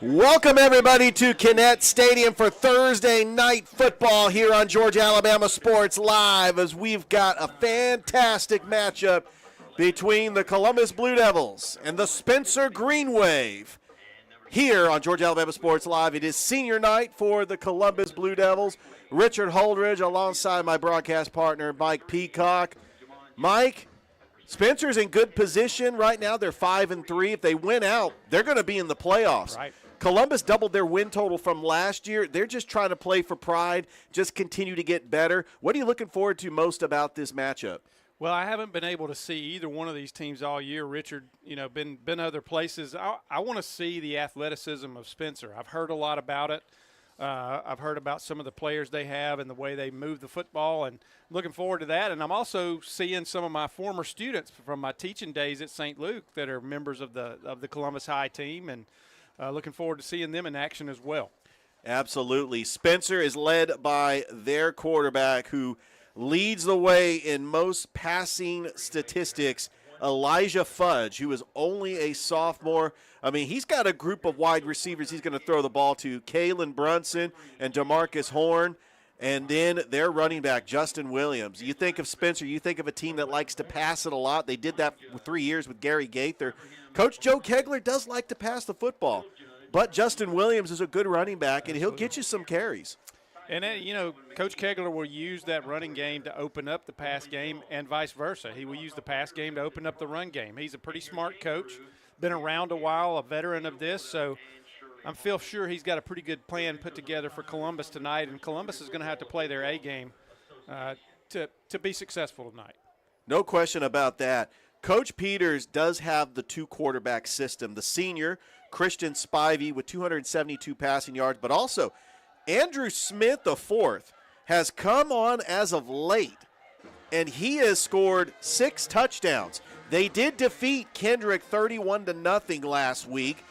Welcome, everybody, to Kinnett Stadium for Thursday night football here on Georgia Alabama Sports Live, as we've got a fantastic matchup between the Columbus Blue Devils and the Spencer Greenwave. Here on Georgia Alabama Sports Live, it is senior night for the Columbus Blue Devils. Richard Holdridge alongside my broadcast partner, Mike Peacock. Mike, Spencer's in good position right now. They're 5-3. If they win out, they're going to be in the playoffs. Right. Columbus doubled their win total from last year. They're just trying to play for pride, just continue to get better. What are you looking forward to most about this matchup? Well, I haven't been able to see either one of these teams all year, Richard. You know, been other places. I want to see the athleticism of Spencer. I've heard a lot about it. I've heard about some of the players they have and the way they move the football, and looking forward to that. And I'm also seeing some of my former students from my teaching days at St. Luke that are members of the Columbus High team, and looking forward to seeing them in action as well. Absolutely. Spencer is led by their quarterback, who leads the way in most passing statistics, Elijah Fudge, who is only a sophomore. I mean, he's got a group of wide receivers he's going to throw the ball to, Kalen Brunson and DeMarcus Horn, and then their running back, Justin Williams. You think of Spencer, you think of a team that likes to pass it a lot. They did that for 3 years with Gary Gaither. Coach Joe Kegler does like to pass the football, but Justin Williams is a good running back, and he'll get you some carries. And, you know, Coach Kegler will use that running game to open up the pass game and vice versa. He will use the pass game to open up the run game. He's a pretty smart coach, been around a while, a veteran of this, so I feel sure he's got a pretty good plan put together for Columbus tonight, and Columbus is going to have to play their A game to be successful tonight. No question about that. Coach Peters does have the two-quarterback system. The senior, Christian Spivey, with 272 passing yards, but also Andrew Smith, the fourth, has come on as of late, and he has scored 6 touchdowns. They did defeat Kendrick 31-0 last week,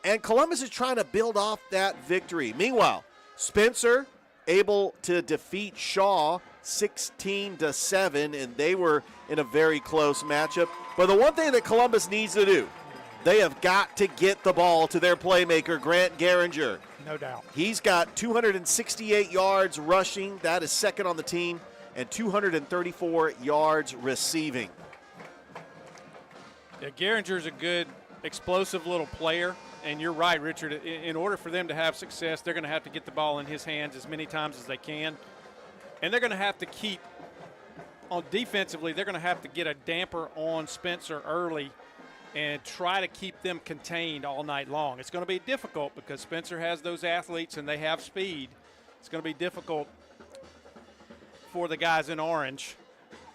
and Columbus is trying to build off that victory. Meanwhile, Spencer able to defeat Shaw 16-7, and they were in a very close matchup. But the one thing that Columbus needs to do, they have got to get the ball to their playmaker, Grant Garinger. No doubt. He's got 268 yards rushing. That is second on the team, and 234 yards receiving. Yeah, Geringer's a good, explosive little player. And you're right, Richard. In order for them to have success, they're going to have to get the ball in his hands as many times as they can. And they're going to have to keep, on defensively, they're going to have to get a damper on Spencer early and try to keep them contained all night long. It's going to be difficult because Spencer has those athletes and they have speed. It's going to be difficult for the guys in orange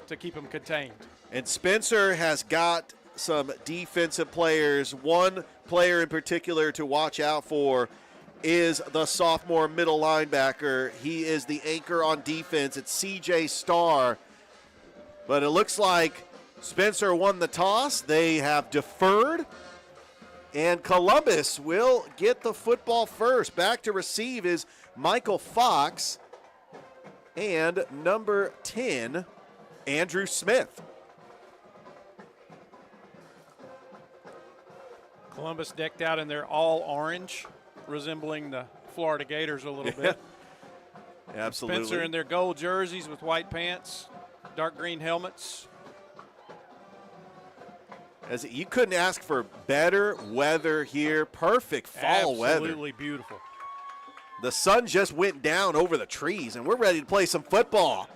to keep them contained. And Spencer has got some defensive players. One player in particular to watch out for is the sophomore middle linebacker. He is the anchor on defense. It's C.J. Starr. But it looks like Spencer won the toss. They have deferred, and Columbus will get the football first. Back to receive is Michael Fox and number 10, Andrew Smith. Columbus decked out in their all orange, resembling the Florida Gators a little bit. Absolutely. Spencer in their gold jerseys with white pants, dark green helmets. As you couldn't ask for better weather here. Perfect fall weather. Absolutely beautiful. The sun just went down over the trees, and we're ready to play some football.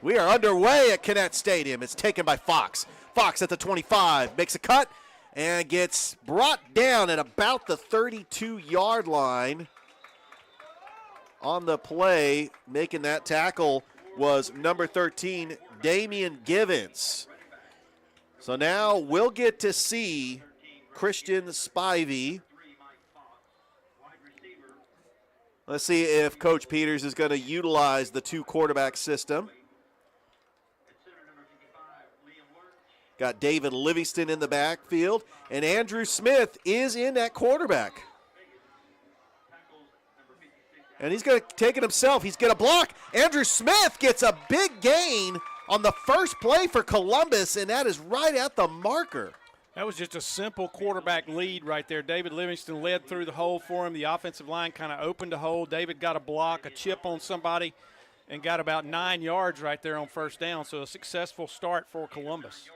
We are underway at Kinnett Stadium. It's taken by Fox. Fox at the 25, makes a cut, and gets brought down at about the 32-yard line. On the play, making that tackle was number 13, Damian Givens. So now we'll get to see Christian Spivey. Let's see if Coach Peters is going to utilize the two-quarterback system. Got David Livingston in the backfield, and Andrew Smith is in at quarterback. And he's going to take it himself. He's going to block. Andrew Smith gets a big gain on the first play for Columbus, and that is right at the marker. That was just a simple quarterback lead right there. David Livingston led through the hole for him. The offensive line kind of opened a hole. David got a block, a chip on somebody, and got about 9 yards right there on first down. So a successful start for Columbus.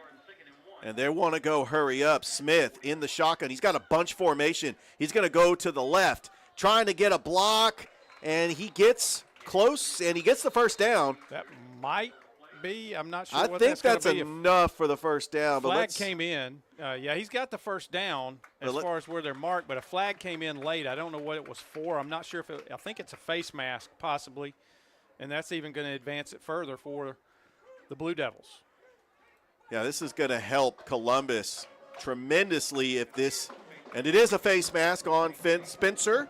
And they want to go hurry up. Smith in the shotgun. He's got a bunch formation. He's going to go to the left, trying to get a block, and he gets close, and he gets the first down. That might be. I'm not sure I what think that's that's enough for the first down. But flag came in. Yeah, he's got the first down as far as where they're marked, but a flag came in late. I don't know what it was for. I'm not sure if I think it's a face mask possibly, and that's even going to advance it further for the Blue Devils. Yeah, this is going to help Columbus tremendously if this, and it is a face mask on Spencer.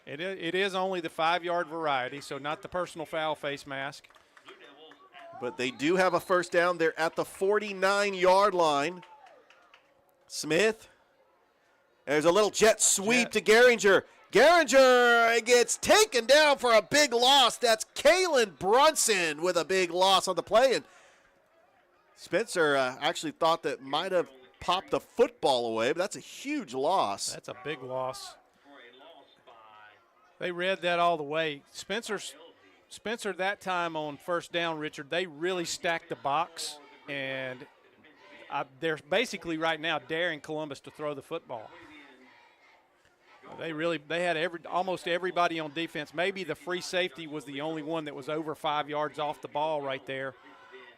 It is only the 5-yard variety, so not the personal foul face mask. But they do have a first down. They're at the 49-yard line. Smith. There's a little jet sweep to Gehringer. Gehringer gets taken down for a big loss. That's Kalen Brunson with a big loss on the play. And Spencer actually thought that might have popped the football away, but that's a huge loss. That's a big loss. They read that all the way. Spencer that time on first down, Richard, they really stacked the box, and they're basically right now daring Columbus to throw the football. They had almost everybody on defense. Maybe the free safety was the only one that was over 5 yards off the ball right there.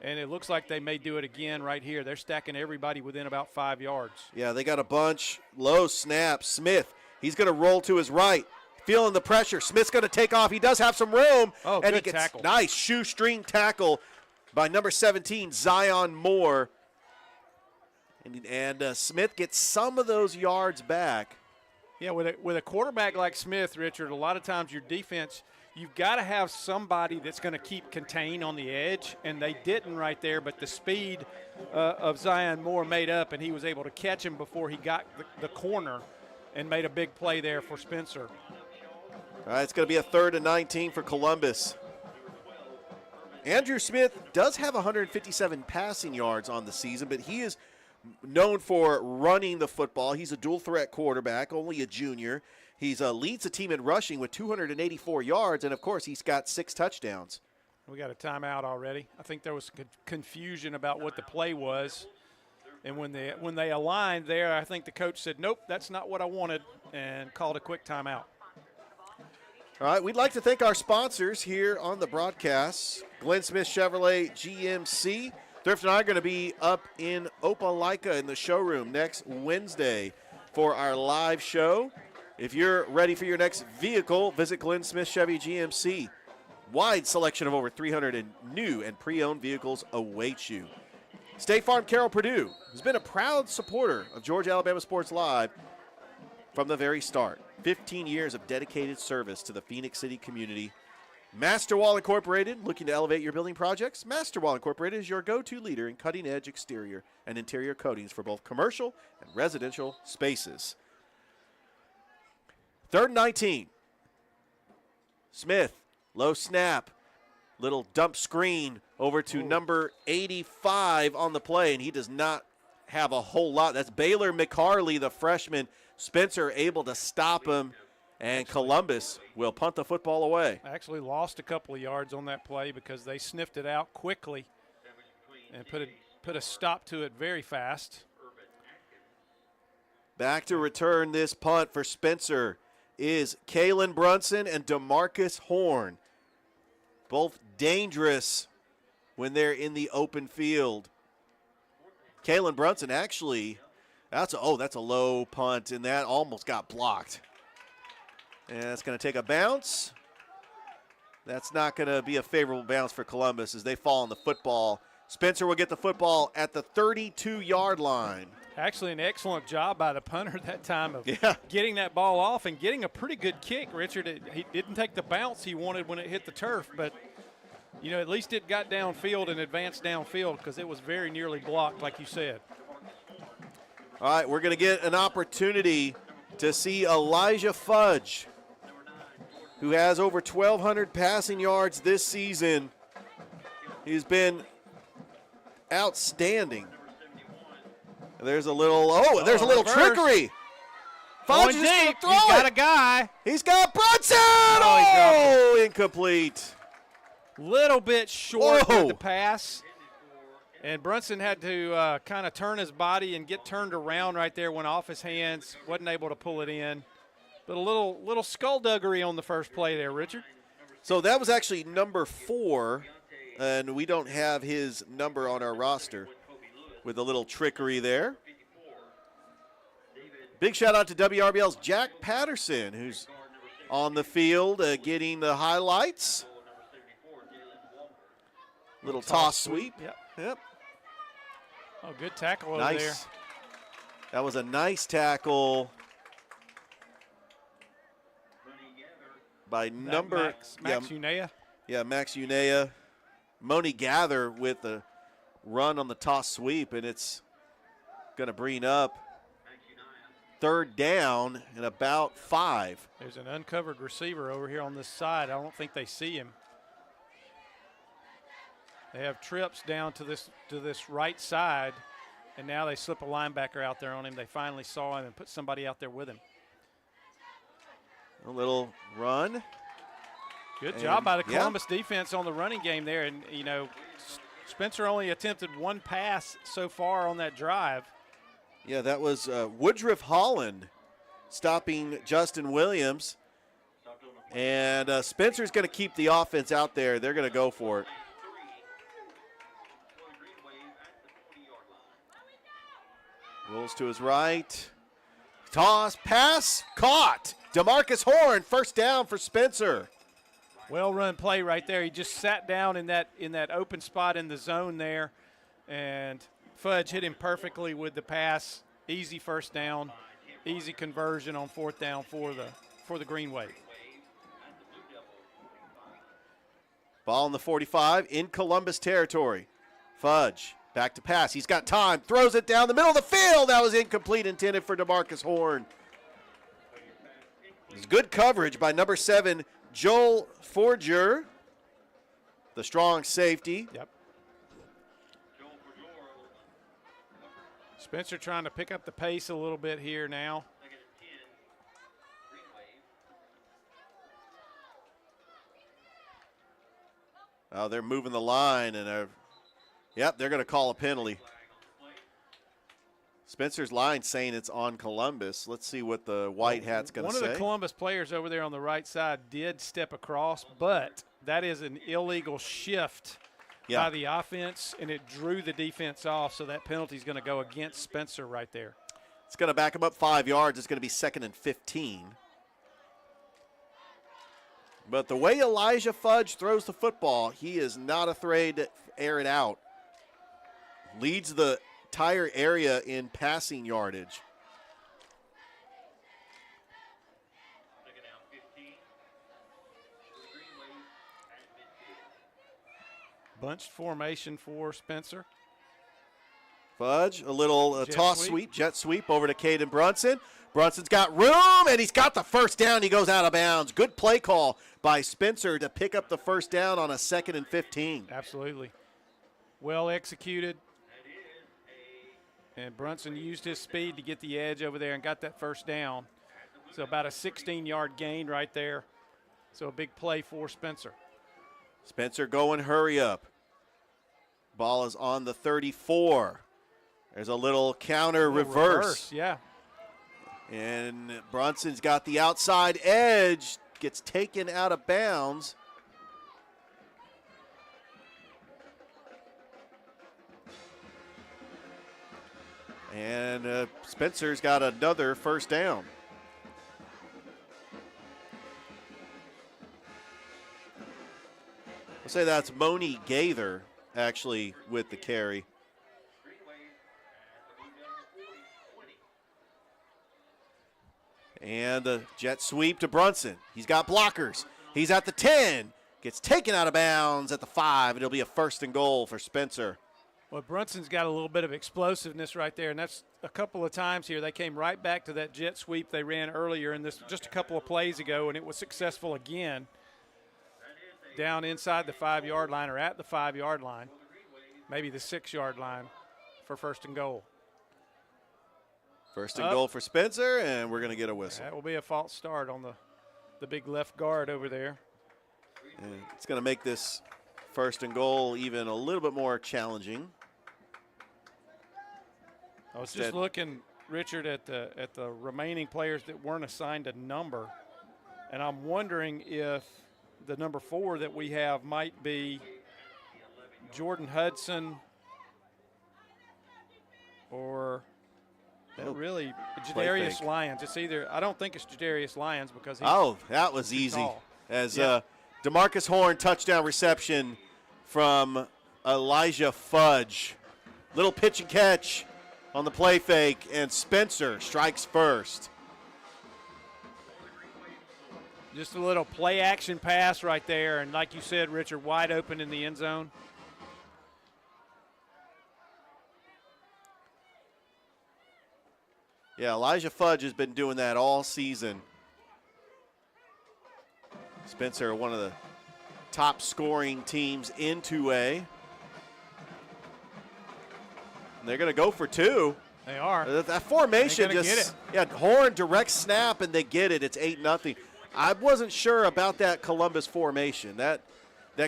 And it looks like they may do it again right here. They're stacking everybody within about 5 yards. Yeah, they got a bunch. Low snap. Smith, he's going to roll to his right. Feeling the pressure. Smith's going to take off. He does have some room. Oh, and good he gets tackle. Nice shoestring tackle by number 17, Zion Moore. And Smith gets some of those yards back. Yeah, with a quarterback like Smith, Richard, a lot of times your defense, you've got to have somebody that's going to keep contained on the edge, and they didn't right there, but the speed of Zion Moore made up, and he was able to catch him before he got the corner and made a big play there for Spencer. All right, it's going to be a 3rd and 19 for Columbus. Andrew Smith does have 157 passing yards on the season, but he is known for running the football. He's a dual-threat quarterback, only a junior. He leads the team in rushing with 284 yards, and, of course, he's got 6 touchdowns. We got a timeout already. I think there was confusion about what the play was. And when they aligned there, I think the coach said, nope, that's not what I wanted, and called a quick timeout. All right, we'd like to thank our sponsors here on the broadcast. Glenn Smith Chevrolet GMC. Thrift and I are going to be up in Opelika in the showroom next Wednesday for our live show. If you're ready for your next vehicle, visit Glenn Smith Chevy GMC. Wide selection of over 300 new and pre-owned vehicles awaits you. State Farm Carroll Purdue has been a proud supporter of Georgia Alabama Sports Live from the very start. 15 years of dedicated service to the Phoenix City community. Masterwall Incorporated, looking to elevate your building projects? Masterwall Incorporated is your go-to leader in cutting-edge exterior and interior coatings for both commercial and residential spaces. 3rd and 19. Smith, low snap, little dump screen over to number 85 on the play, and he does not have a whole lot. That's Baylor McCarley, the freshman. Spencer able to stop him, and Columbus will punt the football away. I actually lost a couple of yards on that play because they sniffed it out quickly and put a stop to it very fast. Back to return this punt for Spencer is Kalen Brunson and DeMarcus Horn. Both dangerous when they're in the open field. Kalen Brunson actually, that's a low punt, and that almost got blocked. And it's going to take a bounce. That's not going to be a favorable bounce for Columbus as they fall on the football. Spencer will get the football at the 32-yard line. Actually, an excellent job by the punter that time of getting that ball off and getting a pretty good kick, Richard. He didn't take the bounce he wanted when it hit the turf, but, you know, at least it got downfield and advanced downfield because it was very nearly blocked, like you said. All right, we're going to get an opportunity to see Elijah Fudge, who has over 1,200 passing yards this season. He's been outstanding. There's a little, there's a little reverse. trickery. Going Fudge is gonna deep. throw He's got it. a guy. He's got Brunson. He dropped Incomplete. Little bit short Whoa. with the pass. And Brunson had to kind of turn his body and get turned around right there, went off his hands, wasn't able to pull it in. But a little skullduggery on the first play there, Richard. So that was actually number 4, and we don't have his number on our roster with a little trickery there. Big shout out to WRBL's Jack Patterson, who's on the field getting the highlights. Little toss sweep. Yep. Oh, good tackle over Nice. there. That was a nice tackle by number Max Unea. Yeah, Max Unea. Moni Gather with the run on the toss sweep, and it's going to bring up 3rd down and about 5. There's an uncovered receiver over here on this side. I don't think they see him. They have trips down to this right side, and now they slip a linebacker out there on him. They finally saw him and put somebody out there with him. A little run. Good job by the Columbus defense on the running game there. And, you know, Spencer only attempted 1 pass so far on that drive. Yeah, that was Woodruff Holland stopping Justin Williams. And Spencer's going to keep the offense out there. They're going to go for it. Rolls to his right. Toss, pass, caught. DeMarcus Horn, 1st down for Spencer. Well run play right there. He just sat down in that open spot in the zone there, and Fudge hit him perfectly with the pass. Easy 1st down, easy conversion on 4th down for the Greenwave. Ball in the 45 in Columbus territory. Fudge back to pass. He's got time. Throws it down the middle of the field. That was incomplete, intended for DeMarcus Horn. It's good coverage by number 7, Joel Forger, the strong safety. Yep. Spencer trying to pick up the pace a little bit here now. Oh, they're moving the line, and they're going to call a penalty. Spencer's line saying it's on Columbus. Let's see what the white hat's going to say. One of the Columbus players over there on the right side did step across, but that is an illegal shift by the offense, and it drew the defense off, so that penalty is going to go against Spencer right there. It's going to back him up 5 yards. It's going to be 2nd and 15. But the way Elijah Fudge throws the football, he is not afraid to air it out. Leads the entire area in passing yardage. Bunched formation for Spencer. Fudge, a little toss sweep. jet sweep over to Caden Brunson. Brunson's got room, and he's got the 1st down. He goes out of bounds. Good play call by Spencer to pick up the 1st down on a 2nd and 15. Absolutely. Well executed. And Brunson used his speed to get the edge over there and got that 1st down. So about a 16-yard gain right there. So a big play for Spencer. Spencer going hurry up. Ball is on the 34. There's a little counter reverse. Yeah. And Brunson's got the outside edge. Gets taken out of bounds. And Spencer's got another 1st down. I'll say that's Moni Gather actually with the carry. And a jet sweep to Brunson. He's got blockers. He's at the 10. Gets taken out of bounds at the 5. It'll be a 1st and goal for Spencer. Well, Brunson's got a little bit of explosiveness right there, and that's a couple of times here. They came right back to that jet sweep they ran earlier in this just a couple of plays ago, and it was successful again down inside the 5-yard line or at the 5-yard line, maybe the 6-yard line for 1st and goal. First and goal for Spencer, and we're going to get a whistle. That will be a false start on the big left guard over there. And it's going to make this first and goal even a little bit more challenging. I was just looking, Richard, at the remaining players that weren't assigned a number, and I'm wondering if the number 4 that we have might be Jordan Hudson or really Jadarius Lyons. It's either, I don't think it's Jadarius Lyons because he's that was easy. Tall. As DeMarcus Horn touchdown reception from Elijah Fudge. Little pitch and catch on the play fake, and Spencer strikes first. Just a little play action pass right there, and like you said, Richard, wide open in the end zone. Yeah, Elijah Fudge has been doing that all season. Spencer, one of the top scoring teams in 2A. And they're going to go for 2. They are. That formation get just, it. Horn direct snap, and they get it. It's 8-0. I wasn't sure about that Columbus formation. That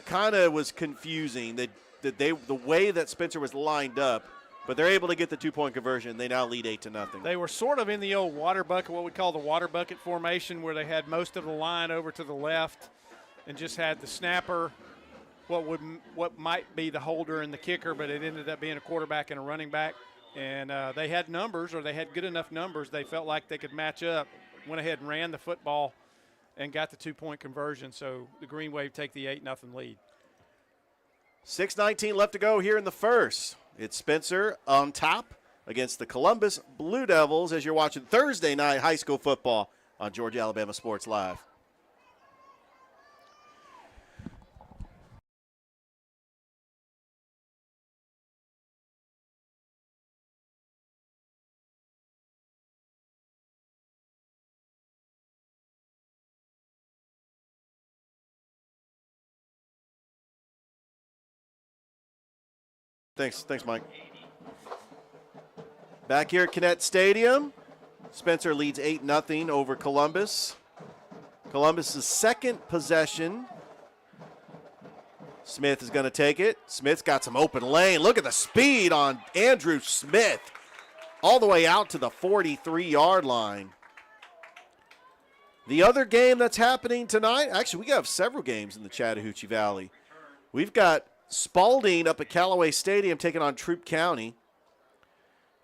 kind of was confusing. The way that Spencer was lined up, but they're able to get the 2-point conversion. They now lead 8-0. They were sort of in the old water bucket, what we call the water bucket formation, where they had most of the line over to the left and just had the snapper, what might be the holder and the kicker, but it ended up being a quarterback and a running back. And they had numbers, or they had good enough numbers. They felt like they could match up, went ahead and ran the football and got the 2-point conversion. So the Greenwave take the 8-0 lead. 6:19 left to go here in the first. It's Spencer on top against the Columbus Blue Devils as you're watching Thursday night high school football on Georgia Alabama Sports Live. Thanks, Mike. Back here at Kinnett Stadium, Spencer leads 8-0 over Columbus. Columbus's second possession. Smith is going to take it. Smith's got some open lane. Look at the speed on Andrew Smith. All the way out to the 43-yard line. The other game that's happening tonight, actually we have several games in the Chattahoochee Valley. We've got Spalding up at Callaway Stadium taking on Troup County.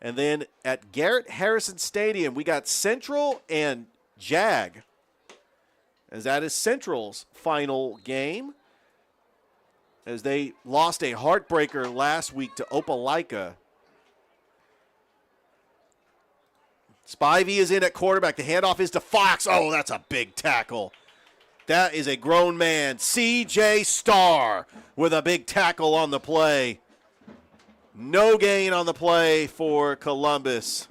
And then at Garrett Harrison Stadium, we got Central and Jag, as that is Central's final game, as they lost a heartbreaker last week to Opelika. Spivey is in at quarterback. The handoff is to Fox. Oh, that's a big tackle. That is a grown man, C.J. Starr, with a big tackle on the play. No gain on the play for Columbus.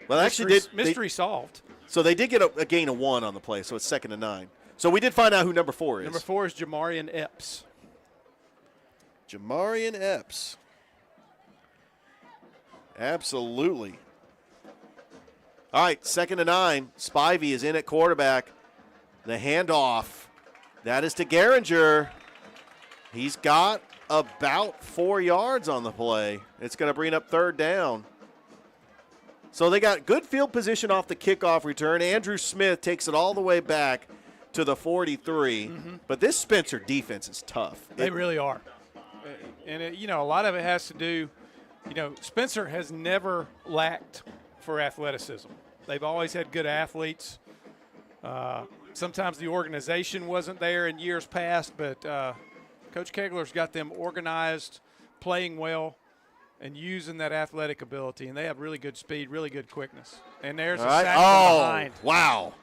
Well, actually, mystery solved. So they did get a gain of 1 on the play, so it's 2nd and 9. So we did find out who number 4 is. Number 4 is Jamarian Epps. Jamarian Epps. Absolutely. All right, 2nd and 9. Spivey is in at quarterback. The handoff. That is to Geringer. He's got about 4 yards on the play. It's going to bring up 3rd down. So they got good field position off the kickoff return. Andrew Smith takes it all the way back to the 43. But this Spencer defense is tough. They really are. And, a lot of it has to do, Spencer has never lacked for athleticism. They've always had good athletes. Sometimes the organization wasn't there in years past, but Coach Kegler's got them organized, playing well, and using that athletic ability. And they have really good speed, really good quickness. And there's a sack from behind. Wow.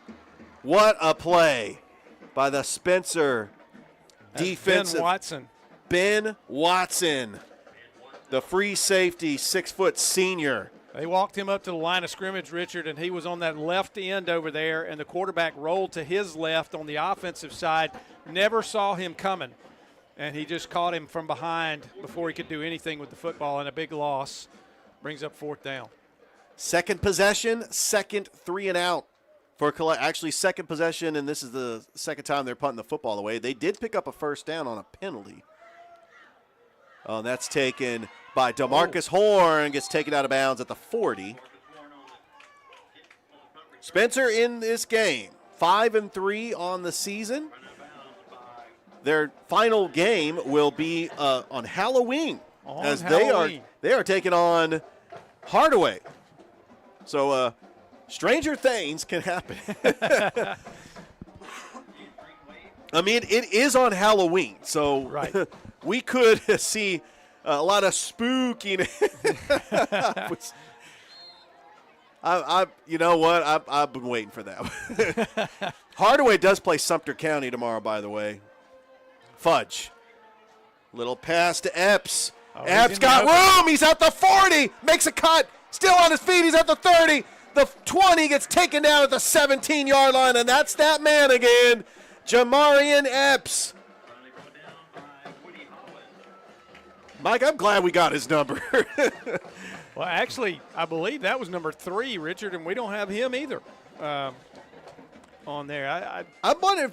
What a play by the Spencer defensive. Ben Watson, the free safety, 6-foot senior. They walked him up to the line of scrimmage, Richard, and he was on that left end over there, and the quarterback rolled to his left on the offensive side. Never saw him coming. and he just caught him from behind before he could do anything with the football, and a big loss brings up 4th down. Second possession, second 3 and out for actually second possession, and this is the second time they're punting the football away. They did pick up a first down on a penalty. Oh, that's taken by DeMarcus Horn, gets taken out of bounds at the 40. Spencer in this game, 5-3 on the season. Their final game will be on Halloween, they are taking on Hardaway. So stranger things can happen. I mean, it is on Halloween, so right. We could see a lot of spookiness. You know what? I've been waiting for that. Hardaway does play Sumter County tomorrow, by the way. Fudge. Little pass to Epps. Epps got room. He's at the 40. Makes a cut. Still on his feet. He's at the 30. The 20 gets taken down at the 17-yard line, and that's that man again, Jamarian Epps. Mike, I'm glad we got his number. Well, actually, I believe that was number 3, Richard, and we don't have him either on there. I wonder if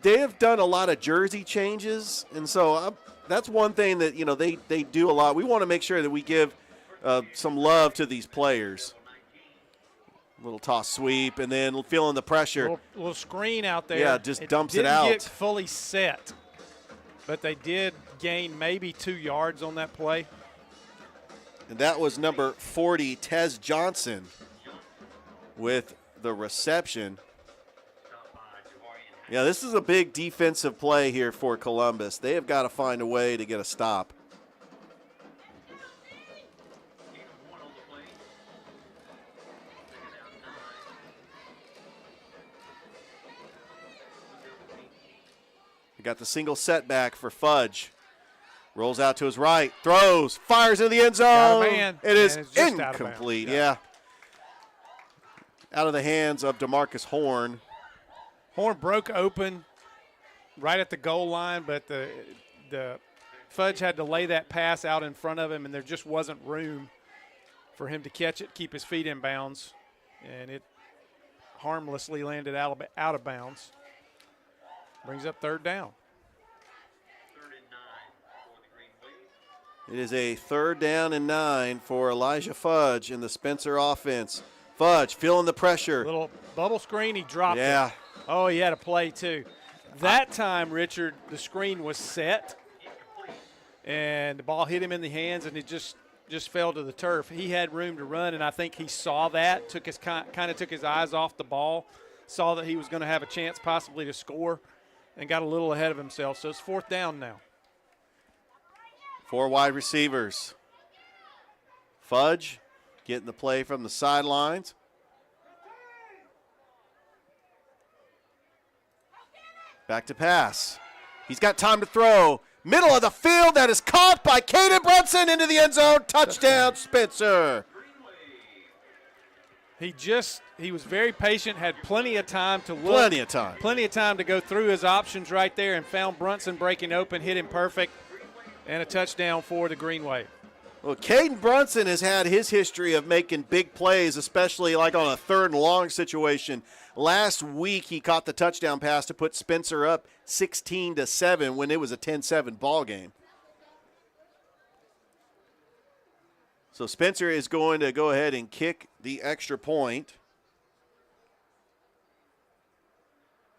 they have done a lot of jersey changes, and so that's one thing that they do a lot. We want to make sure that we give some love to these players. Little toss sweep, and then feeling the pressure. Little screen out there. Yeah, just dumps it out. Didn't get fully set, but they did gain maybe 2 yards on that play. And that was number 40, Tez Johnson, with the reception. Yeah, this is a big defensive play here for Columbus. They have got to find a way to get a stop. We got the single setback for Fudge. Rolls out to his right, throws, fires into the end zone. It is incomplete. Yeah. Out of the hands of DeMarcus Horn. Horn broke open right at the goal line, but the Fudge had to lay that pass out in front of him, and there just wasn't room for him to catch it, keep his feet in bounds, and it harmlessly landed out of bounds. Brings up 3rd down. It is a 3rd down and 9 for Elijah Fudge in the Spencer offense. Fudge feeling the pressure. Little bubble screen, he dropped it. Oh, he had a play too. That time, Richard, the screen was set, and the ball hit him in the hands, and it just fell to the turf. He had room to run, and I think he saw that, took his eyes off the ball, saw that he was going to have a chance possibly to score, and got a little ahead of himself. So it's 4th down now. 4 wide receivers. Fudge getting the play from the sidelines. Back to pass. He's got time to throw. Middle of the field. That is caught by Caden Brunson into the end zone. Touchdown, Spencer. He was very patient, had plenty of time to look. Plenty of time to go through his options right there, and found Brunson breaking open, hit him perfect, and a touchdown for the Greenwave. Well, Caden Brunson has had his history of making big plays, especially like on a 3rd and long situation. Last week, he caught the touchdown pass to put Spencer up 16-7 when it was a 10-7 ball game. So Spencer is going to go ahead and kick the extra point.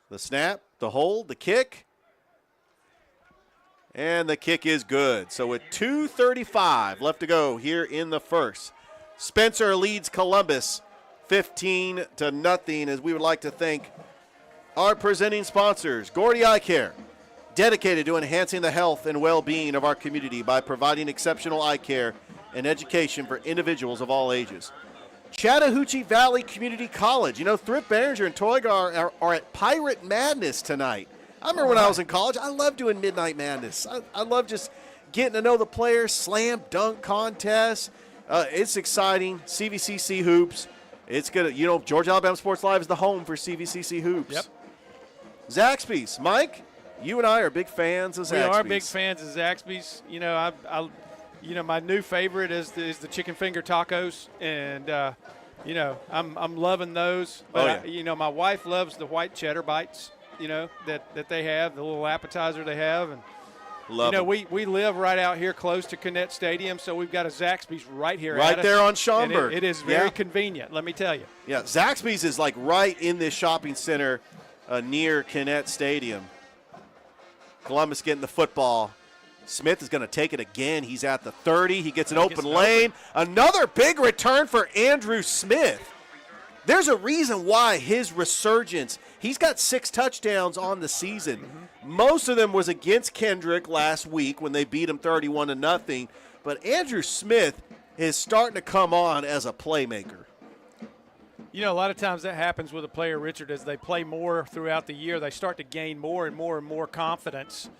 The snap, the hold, the kick. And the kick is good. So with 2:35 left to go here in the first, Spencer leads Columbus 15-0, as we would like to thank our presenting sponsors, Gordy Eye Care, dedicated to enhancing the health and well-being of our community by providing exceptional eye care and education for individuals of all ages. Chattahoochee Valley Community College. Thrift Behringer and Toygar are at Pirate Madness tonight. I remember when I was in college, I loved doing Midnight Madness. I love just getting to know the players, slam dunk contests. It's exciting. CVCC Hoops. It's good. Georgia Alabama Sports Live is the home for CVCC Hoops. Yep. Zaxby's. Mike, You and I are big fans of Zaxby's. We are big fans of Zaxby's. You know, my new favorite is the chicken finger tacos, and you know, I'm loving those. But yeah. my wife loves the white cheddar bites. You know that they have, the little appetizer they have, and Love them. we live right out here close to Connect Stadium, so we've got a Zaxby's right here. Right at there us, on Schaumburg. It is very convenient. Let me tell you. Yeah, Zaxby's is like right in this shopping center near Connect Stadium. Columbus getting the football. Smith is going to take it again. He's at the 30. He gets an open lane. Another big return for Andrew Smith. There's a reason why his resurgence, he's got 6 touchdowns on the season. Mm-hmm. Most of them was against Kendrick last week when they beat him 31-0. But Andrew Smith is starting to come on as a playmaker. You know, a lot of times that happens with a player, Richard, as they play more throughout the year. They start to gain more and more and more confidence.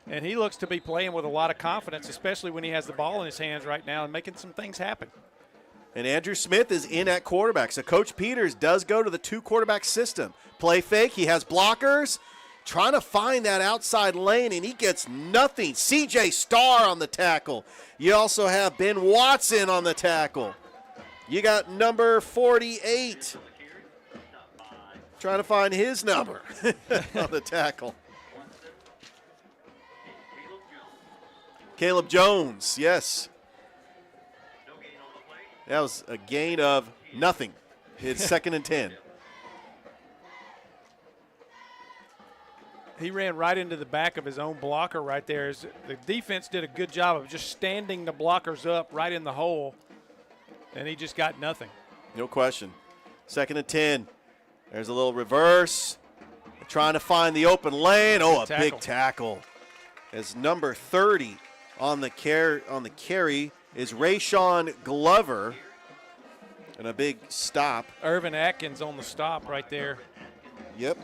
And he looks to be playing with a lot of confidence, especially when he has the ball in his hands right now and making some things happen. And Andrew Smith is in at quarterback. So Coach Peters does go to the 2-quarterback system. Play fake. He has blockers. Trying to find that outside lane, and he gets nothing. C.J. Starr on the tackle. You also have Ben Watson on the tackle. You got number 48. Trying to find his number on the tackle. Caleb Jones, yes. That was a gain of nothing. It's 2nd and 10. He ran right into the back of his own blocker right there. The defense did a good job of just standing the blockers up right in the hole, and he just got nothing. No question. 2nd and 10. There's a little reverse. Trying to find the open lane. Oh, a big tackle. As number 30 on the carry is Rayshawn Glover. And a big stop. Irvin Atkins on the stop right there. Yep.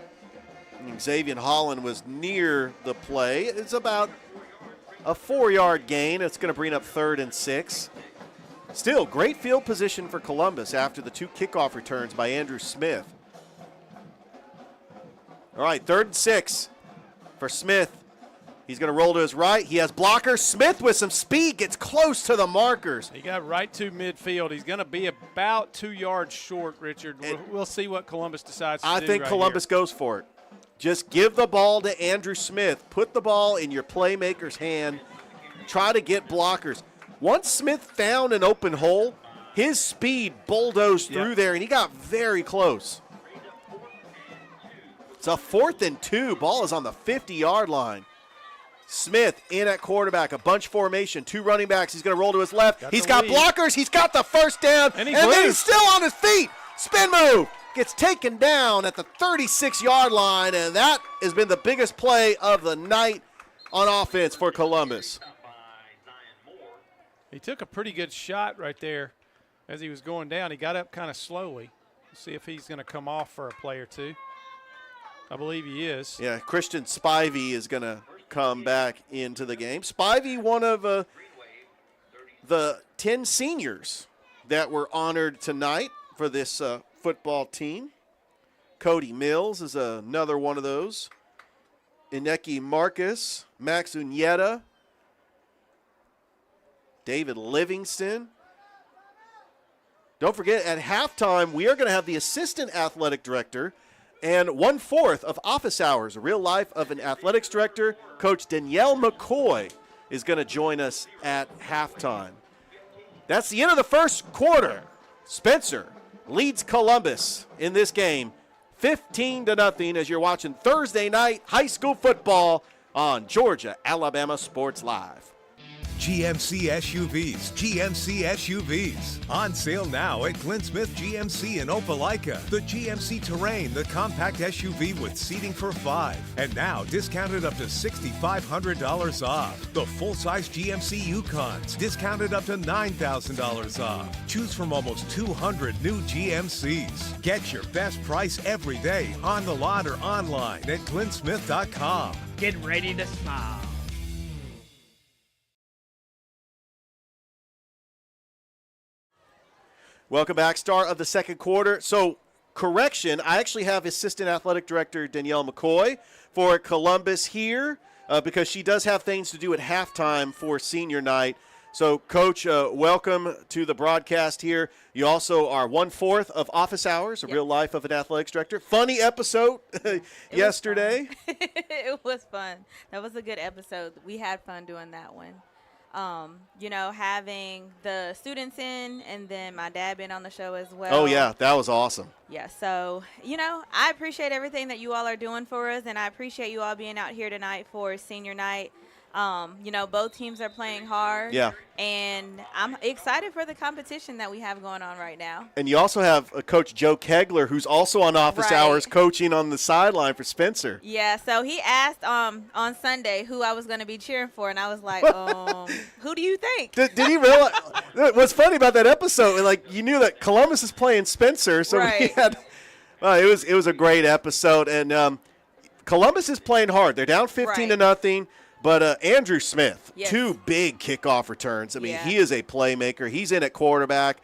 And Xavier Holland was near the play. It's about a 4-yard gain. It's going to bring up 3rd and 6. Still, great field position for Columbus after the 2 kickoff returns by Andrew Smith. All right, 3rd and 6 for Smith. He's going to roll to his right. He has blockers. Smith with some speed gets close to the markers. He got right to midfield. He's going to be about 2 yards short, Richard. We'll see what Columbus decides to do. I think Columbus goes for it. Just give the ball to Andrew Smith. Put the ball in your playmaker's hand. Try to get blockers. Once Smith found an open hole, his speed bulldozed through there, and he got very close. It's a 4th and 2. Ball is on the 50-yard line. Smith in at quarterback, a bunch formation, 2 running backs. He's going to roll to his left. He's got blockers. He's got the first down, and then he's still on his feet. Spin move. Gets taken down at the 36-yard line, and that has been the biggest play of the night on offense for Columbus. He took a pretty good shot right there as he was going down. He got up kind of slowly. Let's see if he's going to come off for a play or two. I believe he is. Yeah, Christian Spivey is going to come back into the game. Spivey, one of the 10 seniors that were honored tonight for this football team. Cody Mills is another one of those. Ineki Marcus, Max Unieta, David Livingston. Don't forget, at halftime, we are going to have the assistant athletic director and 1/4 of office hours, a real life of an athletics director. Coach Danielle McCoy is going to join us at halftime. That's the end of the first quarter. Spencer leads Columbus in this game 15-0 as you're watching Thursday night high school football on Georgia Alabama Sports Live. GMC SUVs, GMC SUVs. On sale now at Glenn Smith GMC in Opelika. The GMC Terrain, the compact SUV with seating for 5. And now discounted up to $6,500 off. The full-size GMC Yukons, discounted up to $9,000 off. Choose from almost 200 new GMCs. Get your best price every day on the lot or online at glennsmith.com. Get ready to smile. Welcome back. Start of the second quarter. So correction, I actually have Assistant Athletic Director Danielle McCoy for Columbus here because she does have things to do at halftime for senior night. So, Coach, welcome to the broadcast here. You also are 1/4 of Office Hours, a real life of an athletics director. Funny episode yesterday. It was fun. That was a good episode. We had fun doing that one. Having the students in and then my dad being on the show as well. Oh, yeah, that was awesome. Yeah, so, I appreciate everything that you all are doing for us, and I appreciate you all being out here tonight for senior night. Both teams are playing hard. Yeah. And I'm excited for the competition that we have going on right now. And you also have Coach Joe Kegler, who's also on Office Hours, coaching on the sideline for Spencer. Yeah, so he asked on Sunday who I was going to be cheering for, and I was like, who do you think? Did he realize? What's funny about that episode, you knew that Columbus is playing Spencer, so we had it was a great episode. And Columbus is playing hard. They're down 15-0. But Andrew Smith, 2 big kickoff returns. I mean, he is a playmaker. He's in at quarterback.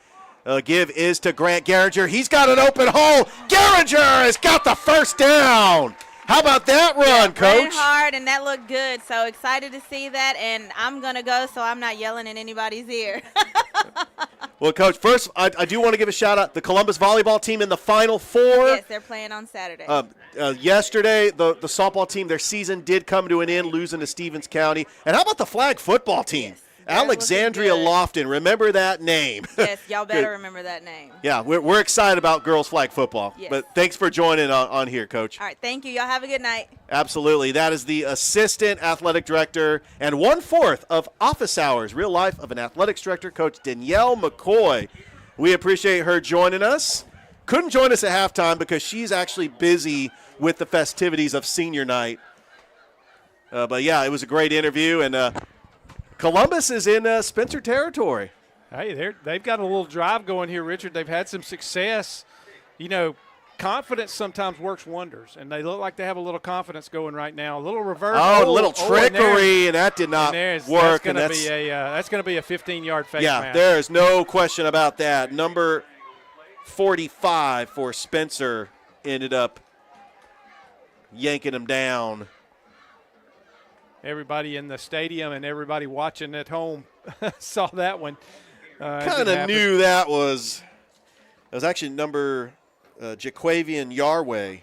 Give is to Grant Garinger. He's got an open hole. Garinger has got the first down. How about that run, Coach? Ran hard, and that looked good. So excited to see that, and I'm going to go so I'm not yelling in anybody's ear. Well, Coach, first, I do want to give a shout-out. The Columbus volleyball team in the Final Four. Yes, they're playing on Saturday. Yesterday, the softball team, their season did come to an end, losing to Stevens County. And how about the flag football team? Yes, Alexandria Lofton. Remember that name. Yes, y'all better remember that name. Yeah, we're excited about girls flag football. Yes. But thanks for joining on here, Coach. All right, thank you. Y'all have a good night. Absolutely. That is the Assistant Athletic Director and 1/4 of Office Hours, real life of an athletics director, Coach Danielle McCoy. We appreciate her joining us. Couldn't join us at halftime because she's actually busy with the festivities of senior night. But, yeah, it was a great interview, and Columbus is in Spencer territory. Hey, they've got a little drive going here, Richard. They've had some success. Confidence sometimes works wonders, and they look like they have a little confidence going right now. A little reverse. A little trickery, and that did not work. That's going to be a 15-yard fake Yeah, match. there's no question about that. Number 45 for Spencer ended up yanking him down. Everybody in the stadium and everybody watching at home saw that one. Kind of knew that was actually number Jaquavian Yarway.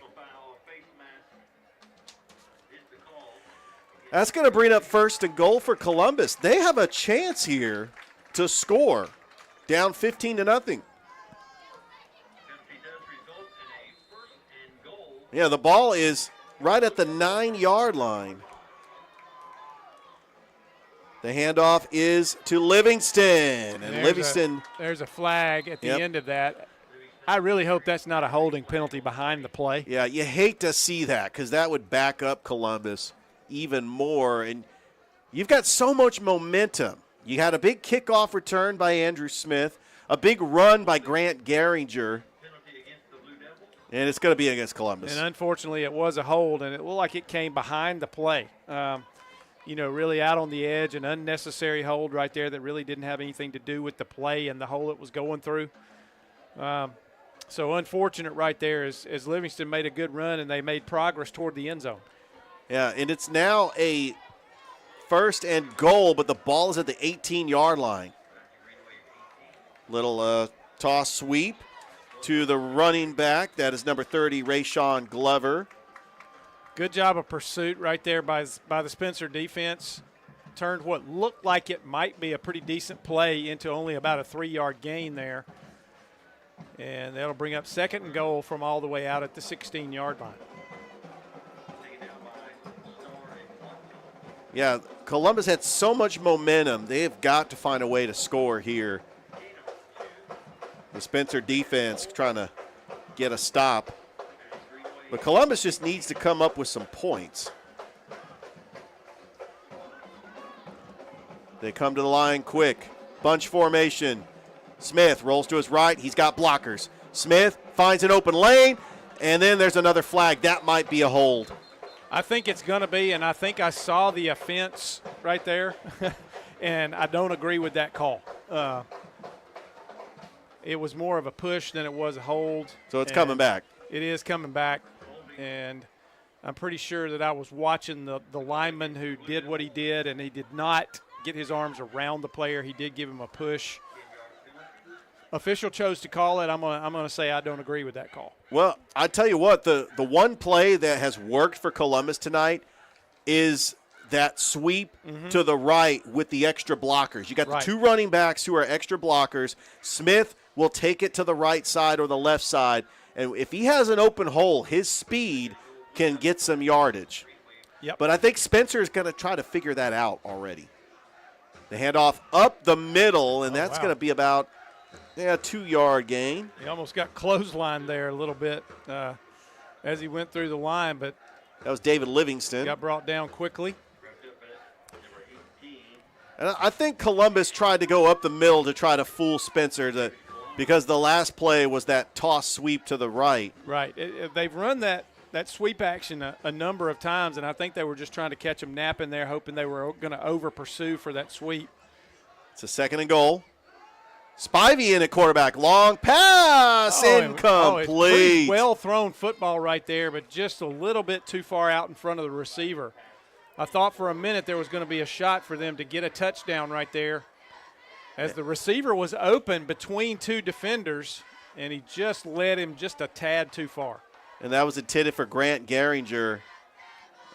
That's going to bring up 1st and goal for Columbus. They have a chance here to score, down 15-0. Yeah, the ball is right at the 9-yard line. The handoff is to Livingston. And Livingston. There's a flag at the end of that. I really hope that's not a holding penalty behind the play. Yeah, you hate to see that because that would back up Columbus even more. And you've got so much momentum. You had a big kickoff return by Andrew Smith, a big run by Grant Garinger, and it's going to be against Columbus. And unfortunately, it was a hold, and it looked like it came behind the play. Really out on the edge, an unnecessary hold right there that really didn't have anything to do with the play and the hole it was going through. So unfortunate right there as Livingston made a good run and they made progress toward the end zone. Yeah, and it's now a 1st and goal, but the ball is at the 18-yard line. Little toss sweep to the running back. That is number 30, Rayshawn Glover. Good job of pursuit right there by the Spencer defense. Turned what looked like it might be a pretty decent play into only about a 3-yard gain there. And that'll bring up 2nd and goal from all the way out at the 16-yard line. Yeah, Columbus had so much momentum. They have got to find a way to score here. The Spencer defense trying to get a stop. But Columbus just needs to come up with some points. They come to the line quick. Bunch formation. Smith rolls to his right. He's got blockers. Smith finds an open lane, and then there's another flag. That might be a hold. I think it's going to be, and I think I saw the offense right there, and I don't agree with that call. it was more of a push than it was a hold. So it's coming back. It is coming back, and I'm pretty sure that I was watching the lineman who did what he did, and he did not get his arms around the player. He did give him a push. Official chose to call it. I'm gonna say I don't agree with that call. Well, I tell you what, the one play that has worked for Columbus tonight is that sweep to the right with the extra blockers. You got the two running backs who are extra blockers. Smith will take it to the right side or the left side, and if he has an open hole, his speed can get some yardage. Yep. But I think Spencer is going to try to figure that out already. The handoff up the middle, and that's going to be about a 2-yard gain. He almost got clotheslined there a little bit as he went through the line, but that was David Livingston. Got brought down quickly. And I think Columbus tried to go up the middle to try to fool Spencer because the last play was that toss sweep to the right. Right. They've run that sweep action a number of times, and I think they were just trying to catch him napping there, hoping they were going to over-pursue for that sweep. It's a 2nd and goal. Spivey in at quarterback. Long pass, incomplete. Pretty well-thrown football right there, but just a little bit too far out in front of the receiver. I thought for a minute there was going to be a shot for them to get a touchdown right there as the receiver was open between two defenders, and he just led him just a tad too far. And that was intended for Grant Gehringer,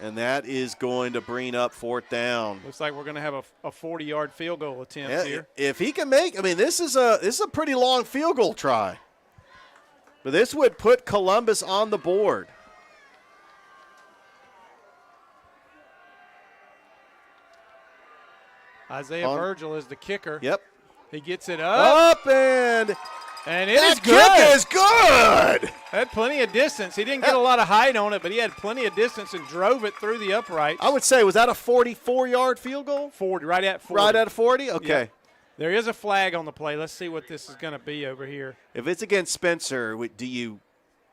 and that is going to bring up 4th down. Looks like we're going to have a 40-yard field goal attempt here. If he can make – I mean, this is a pretty long field goal try. But this would put Columbus on the board. Isaiah Virgil is the kicker. Yep. He gets it up and it is good. Kick is good. Had plenty of distance. He didn't get a lot of height on it, but he had plenty of distance and drove it through the uprights. I would say, was that a 44-yard field goal? 40, right at 40. Right at 40? Okay. Yeah. There is a flag on the play. Let's see what this is going to be over here. If it's against Spencer, do you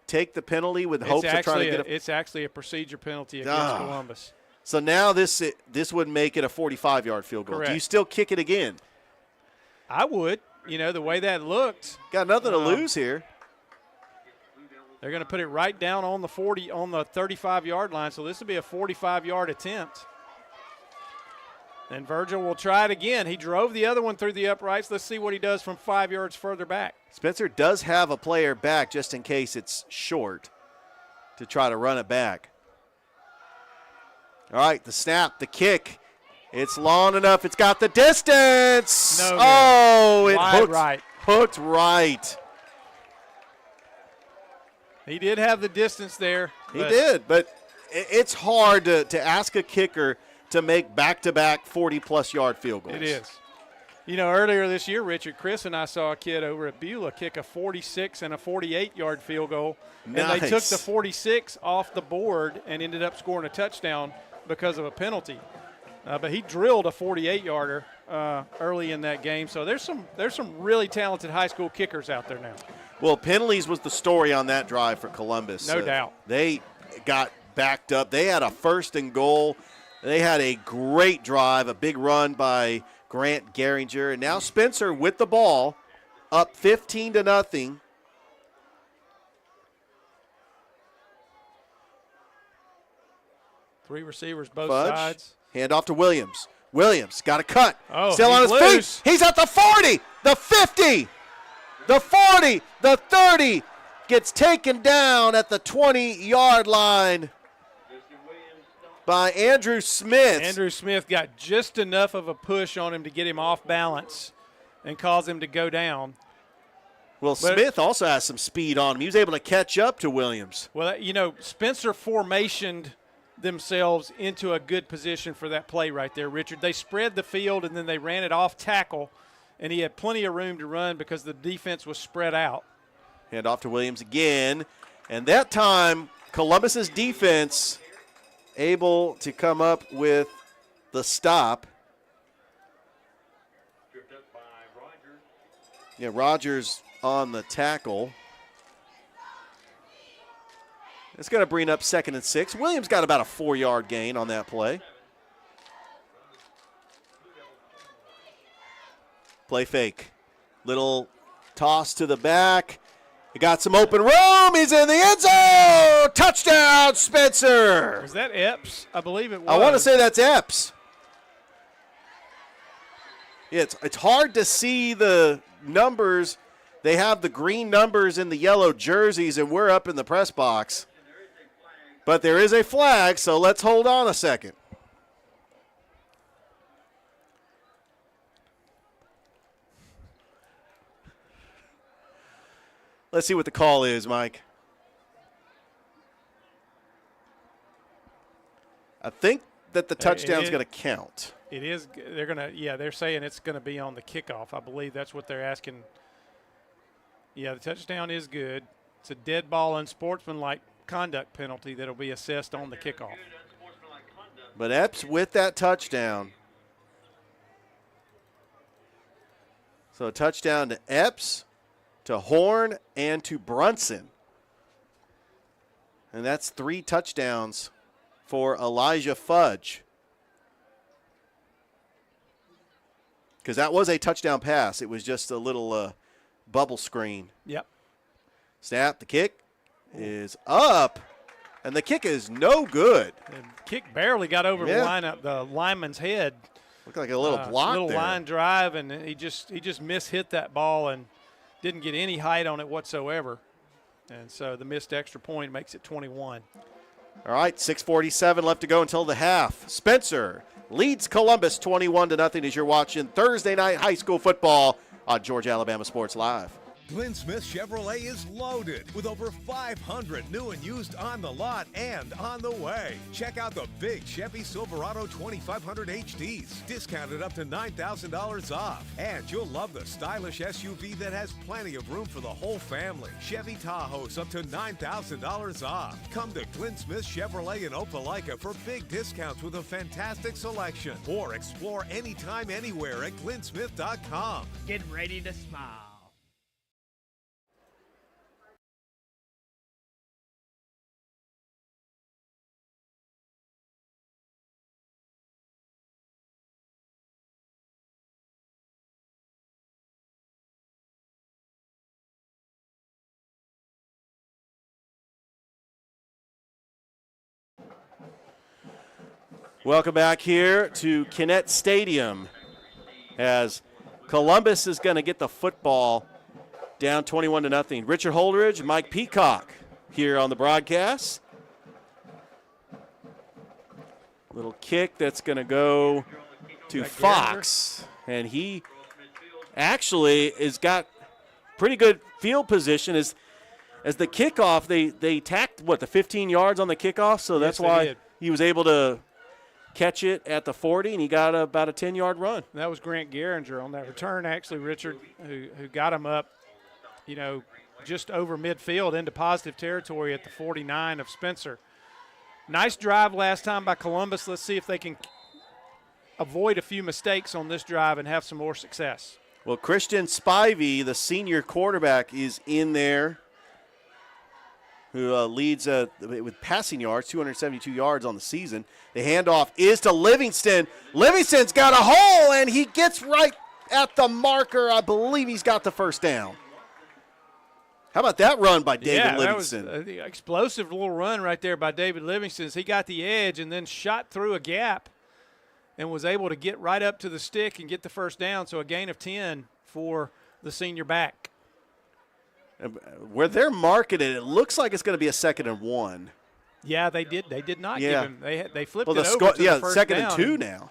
take the penalty with hopes of trying to get It's actually a procedure penalty against Columbus. So now this would make it a 45-yard field goal. Correct. Do you still kick it again? I would. You know, the way that looked. Got nothing to lose here. They're going to put it right down on the 35-yard line, so this will be a 45-yard attempt. And Virgil will try it again. He drove the other one through the uprights. Let's see what he does from 5 yards further back. Spencer does have a player back just in case it's short to try to run it back. All right, the snap, the kick. It's long enough. It's got the distance. No, it hooked right. He did have the distance there. He did, but it's hard to ask a kicker to make back-to-back 40-plus yard field goals. It is. You know, earlier this year, Richard, Chris and I saw a kid over at Beulah kick a 46 and a 48-yard field goal. Nice. And they took the 46 off the board and ended up scoring a touchdown because of a penalty. But he drilled a 48-yarder early in that game. So there's some really talented high school kickers out there now. Well, penalties was the story on that drive for Columbus. No doubt. They got backed up. They had a 1st and goal. They had a great drive, a big run by Grant Gehringer. And now Spencer with the ball, up 15-0. Three receivers both Fudge. sides. Hand off to Williams. Williams got a cut. Oh, still on his loose. feet. He's at the 40, the 50, the 40, the 30. Gets taken down at the 20-yard line by Andrew Smith. Andrew Smith got just enough of a push on him to get him off balance and cause him to go down. Well, Smith also has some speed on him. He was able to catch up to Williams. Well, you know, Spencer formationed themselves into a good position for that play right there, Richard. They spread the field and then they ran it off tackle, and he had plenty of room to run because the defense was spread out. Hand off to Williams again, and that time Columbus's defense able to come up with the stop. Yeah, Rogers on the tackle. It's going to bring up 2nd and 6. Williams got about a 4-yard gain on that play. Play fake. Little Toss to the back. He got some open room. He's in the end zone. Touchdown, Spencer. Was that Epps? I believe it was. I want to say that's Epps. Yeah, it's hard to see the numbers. They have the green numbers in the yellow jerseys, and we're up in the press box. But there is a flag, so let's hold on a second. Let's see what the call is, Mike. I think that the touchdown's going to count. It is. They're going to, they're saying it's going to be on the kickoff. I believe that's what they're asking. Yeah, the touchdown is good. It's a dead ball and sportsmanlike conduct penalty that'll be assessed on the kickoff. But Epps with that touchdown. So a touchdown to Epps, to Horn, and to Brunson. And that's 3 touchdowns for Elijah Fudge. Because that was a touchdown pass. It was just a little bubble screen. Yep. Snap, the kick is up, and the kick is no good. The kick barely got over the lineman's head. Looked like a little block little there. line drive, and he just mishit that ball and didn't get any height on it whatsoever. And so the missed extra point makes it 21. All right, 6:47 left to go until the half. Spencer leads Columbus 21-0 as you're watching Thursday night high school football on Georgia Alabama Sports Live. Glenn Smith Chevrolet is loaded with over 500 new and used on the lot and on the way. Check out the big Chevy Silverado 2500 HDs, discounted up to $9,000 off. And you'll love the stylish SUV that has plenty of room for the whole family. Chevy Tahoe's up to $9,000 off. Come to Glenn Smith Chevrolet in Opelika for big discounts with a fantastic selection. Or explore anytime, anywhere at glennsmith.com. Get ready to smile. Welcome back here to Kinnett Stadium as Columbus is going to get the football down 21-0. Richard Holdridge, Mike Peacock here on the broadcast. Little kick that's going to go to Fox, and he actually has got pretty good field position as the kickoff. They tacked the 15 yards on the kickoff, so that's why he was able to catch it at the 40, and he got about a 10-yard run. That was Grant Geringer on that return, actually, Richard, who got him up, just over midfield into positive territory at the 49 of Spencer. Nice drive last time by Columbus. Let's see if they can avoid a few mistakes on this drive and have some more success. Well, Christian Spivey, the senior quarterback, is in there, who leads with passing yards, 272 yards on the season. The handoff is to Livingston. Livingston's got a hole, and he gets right at the marker. I believe he's got the first down. How about that run by David Livingston? That was an explosive little run right there by David Livingston. He got the edge and then shot through a gap and was able to get right up to the stick and get the first down, so a gain of 10 for the senior back. Where they're marketed, it looks like it's going to be a 2nd and 1. Yeah, they did. They did not give him. They flipped it over to the first 2nd down. and 2 now.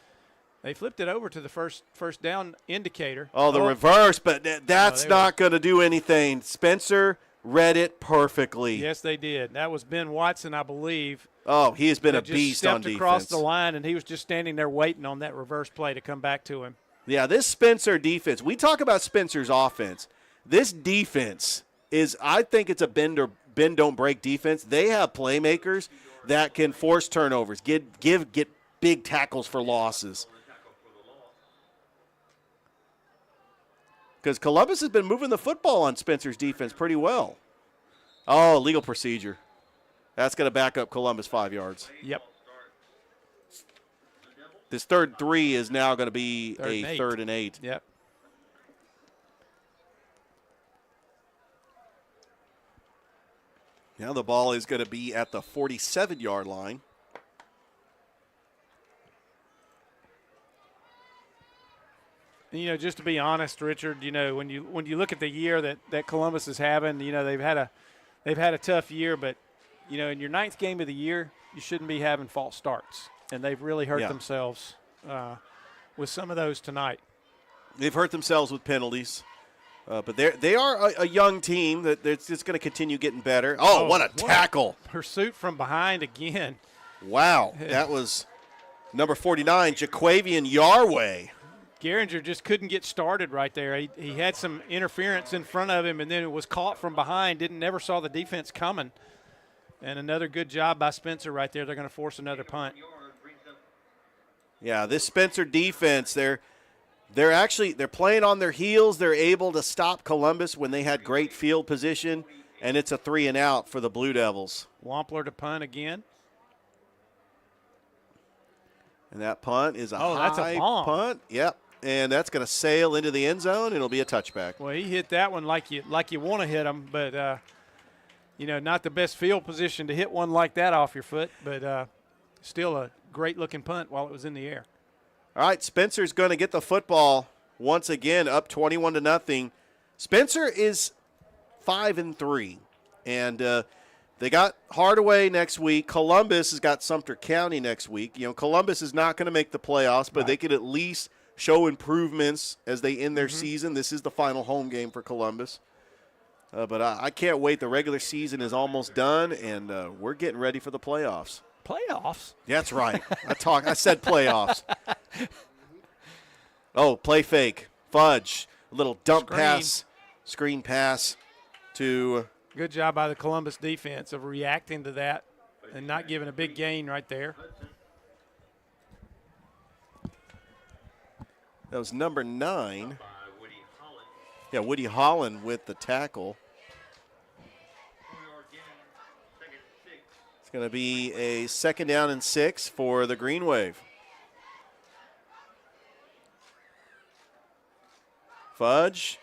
They flipped it over to the first down indicator. Oh, the reverse, but that's not going to do anything. Spencer read it perfectly. Yes, they did. That was Ben Watson, I believe. Oh, he has been a beast on defense. Stepped across the line, and he was just standing there waiting on that reverse play to come back to him. Yeah, this Spencer defense, we talk about Spencer's offense. This defense is, I think it's a bend don't break defense. They have playmakers that can force turnovers, get big tackles for losses. Because Columbus has been moving the football on Spencer's defense pretty well. Oh, legal procedure. That's going to back up Columbus 5 yards. Yep. This 3rd 3 is now going to be 3rd and 8. Yep. Now the ball is going to be at the 47-yard line. Just to be honest, Richard, when you look at the year that Columbus is having, they've had a tough year, but in your 9th game of the year, you shouldn't be having false starts, and they've really hurt themselves with some of those tonight. They've hurt themselves with penalties, but they are a young team that's just going to continue getting better. Oh, what a tackle! Pursuit from behind again. Wow, that was number 49, Jaquavian Yarway. Geringer just couldn't get started right there. He had some interference in front of him, and then it was caught from behind. Never saw the defense coming. And another good job by Spencer right there. They're going to force another punt. Yeah, this Spencer defense, they're playing on their heels. They're able to stop Columbus when they had great field position, and it's a 3-and-out for the Blue Devils. Wampler to punt again. And that punt is that's a bomb. punt. Yep. And that's going to sail into the end zone. It'll be a touchback. Well, he hit that one like you want to hit him, but not the best field position to hit one like that off your foot, but still a great-looking punt while it was in the air. All right, Spencer's going to get the football once again, up 21-0. Spencer is 5-3, and they got Hardaway next week. Columbus has got Sumter County next week. Columbus is not going to make the playoffs, but they could at least show improvements as they end their season. This is the final home game for Columbus. But I can't wait. The regular season is almost done, and we're getting ready for the playoffs. Playoffs? That's right. I said playoffs. Oh, play fake. Fudge. A little dump pass, screen pass to. Good job by the Columbus defense of reacting to that and not giving a big gain right there. That was number 9. Yeah, Woody Holland with the tackle. It's going to be a 2nd down and 6 for the Greenwave. Fudge.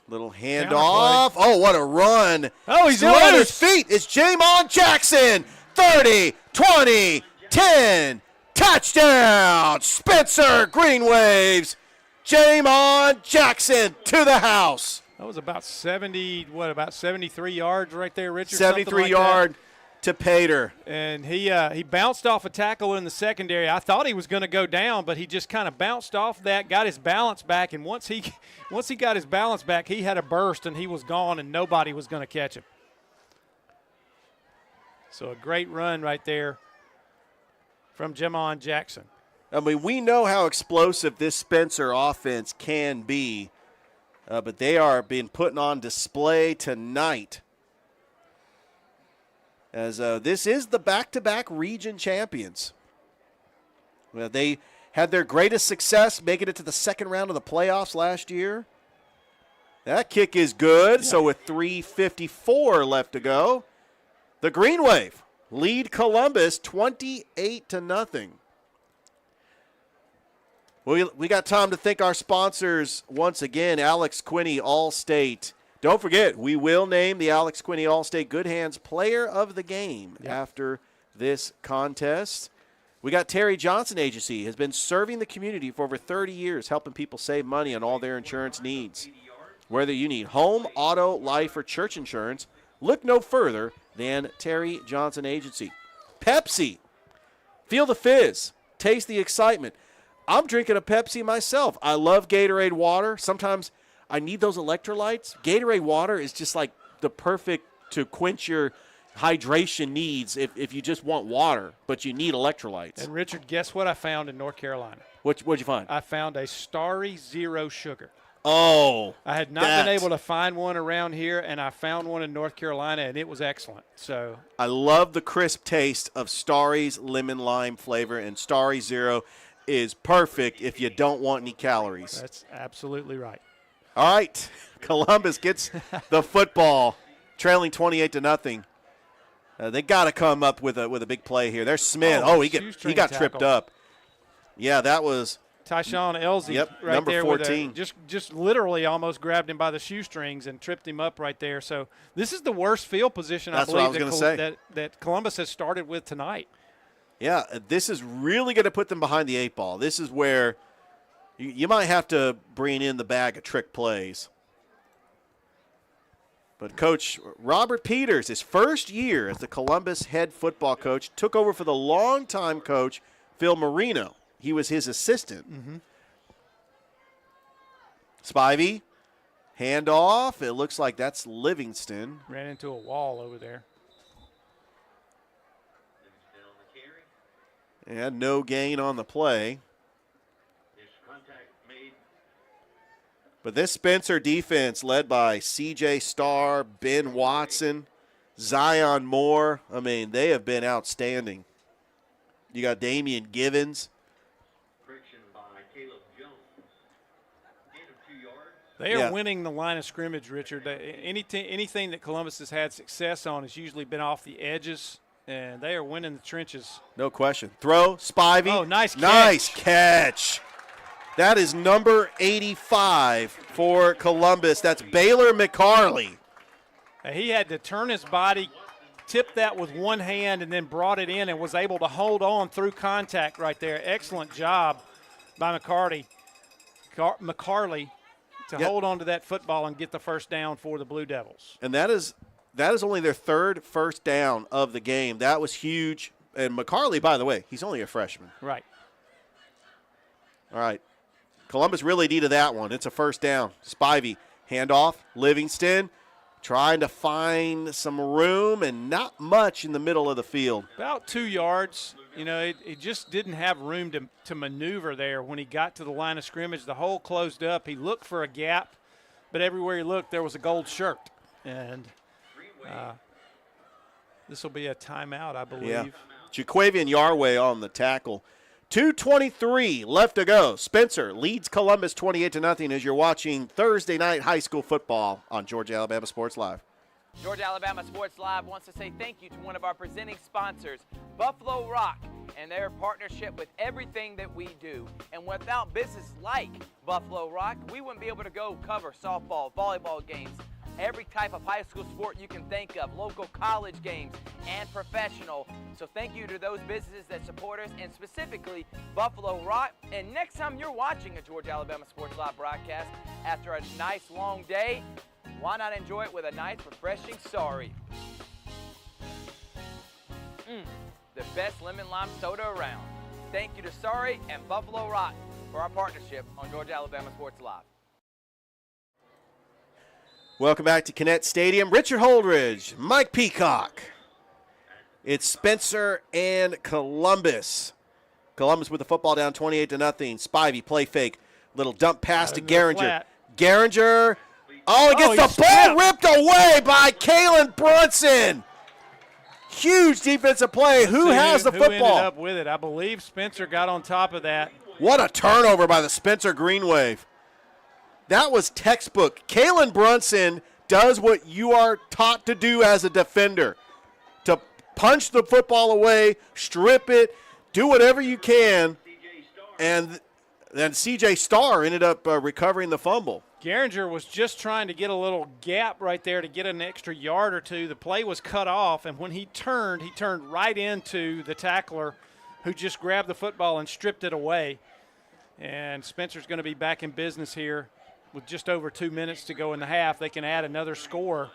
Little handoff. Oh, what a run. Oh, he's still loose. On his feet. It's Jamon Jackson. 30, 20, 10. Touchdown. Spencer Greenwaves. Jamon Jackson to the house. That was about 73 yards right there, Richard? 73-yard to Pater. And he bounced off a tackle in the secondary. I thought he was going to go down, but he just kind of bounced off that, got his balance back, and once he got his balance back, he had a burst, and he was gone, and nobody was going to catch him. So a great run right there from Jamon Jackson. I mean, we know how explosive this Spencer offense can be, but they are being put on display tonight. As this is the back-to-back region champions. Well, they had their greatest success making it to the second round of the playoffs last year. That kick is good, so with 3:54 left to go, the Greenwave lead Columbus 28-0. We got time to thank our sponsors once again, Alex Quinney Allstate. Don't forget, we will name the Alex Quinney Allstate Good Hands Player of the Game after this contest. We got Terry Johnson Agency, has been serving the community for over 30 years, helping people save money on all their insurance needs. Whether you need home, auto, life, or church insurance, look no further than Terry Johnson Agency. Pepsi. Feel the fizz. Taste the excitement. I'm drinking a Pepsi myself. I love Gatorade water. Sometimes I need those electrolytes. Gatorade water is just like the perfect to quench your hydration needs if you just want water, but you need electrolytes. And, Richard, guess what I found in North Carolina? What'd you find? I found a Starry Zero Sugar. Oh. I had not been able to find one around here, and I found one in North Carolina, and it was excellent. So I love the crisp taste of Starry's lemon lime flavor, and Starry Zero is perfect if you don't want any calories. That's absolutely right. All right, Columbus gets the football, trailing 28-0. They got to come up with a big play here. There's Smith. He got tripped up. Yeah, that was Tyshawn Elsie right number there 14. with just literally almost grabbed him by the shoestrings and tripped him up right there. So this is the worst field position That's what I was I gonna believe say. that Columbus has started with tonight. Yeah, this is really going to put them behind the 8 ball. This is where you might have to bring in the bag of trick plays. But Coach Robert Peters, his first year as the Columbus head football coach, took over for the longtime coach, Phil Marino. He was his assistant. Mm-hmm. Spivey, handoff. It looks like that's Livingston. Ran into a wall over there. And no gain on the play. But this Spencer defense, led by C.J. Starr, Ben Watson, Zion Moore, I mean, they have been outstanding. You got Damian Givens. They are winning the line of scrimmage, Richard. Anything that Columbus has had success on has usually been off the edges, and they are winning the trenches. No question. Throw, Spivey. Oh, nice catch. Nice catch. That is number 85 for Columbus. That's Baylor McCarley. He had to turn his body, tip that with one hand, and then brought it in and was able to hold on through contact right there. Excellent job by McCarley to hold on to that football and get the first down for the Blue Devils. And that is only their third first down of the game. That was huge. And McCarley, by the way, he's only a freshman. Right. All right. Columbus really needed that one. It's a first down. Spivey, handoff. Livingston trying to find some room and not much in the middle of the field. About 2 yards. You know, he just didn't have room to maneuver there when he got to the line of scrimmage. The hole closed up. He looked for a gap, but everywhere he looked there was a gold shirt. And this will be a timeout, I believe. Yeah. Jaquavian Yarway on the tackle. 2:23 left to go. Spencer leads Columbus 28-0 as you're watching Thursday night high school football on Georgia Alabama Sports Live. Georgia Alabama Sports Live wants to say thank you to one of our presenting sponsors, Buffalo Rock, and their partnership with everything that we do. And without businesses like Buffalo Rock, we wouldn't be able to go cover softball, volleyball games, every type of high school sport you can think of, local college games, and professional. So thank you to those businesses that support us, and specifically Buffalo Rock. And next time you're watching a Georgia Alabama Sports Live broadcast after a nice long day, why not enjoy it with a nice, refreshing Sorry? The best lemon lime soda around. Thank you to Sorry and Buffalo Rock for our partnership on Georgia Alabama Sports Live. Welcome back to Kinnett Stadium. Richard Holdridge, Mike Peacock. It's Spencer and Columbus. Columbus with the football down 28-0. Spivey, play fake. Little dump pass to Garinger. Garinger. Oh, he gets the ball ripped away by Kalen Brunson. Huge defensive play. Who has the football? Who ended up with it? I believe Spencer got on top of that. What a turnover by the Spencer Greenwave. That was textbook. Kalen Brunson does what you are taught to do as a defender. To punch the football away, strip it, do whatever you can. And then C.J. Starr ended up recovering the fumble. Garinger was just trying to get a little gap right there to get an extra yard or two. The play was cut off, and when he turned right into the tackler who just grabbed the football and stripped it away. And Spencer's going to be back in business here with just over 2 minutes to go in the half. They can add another score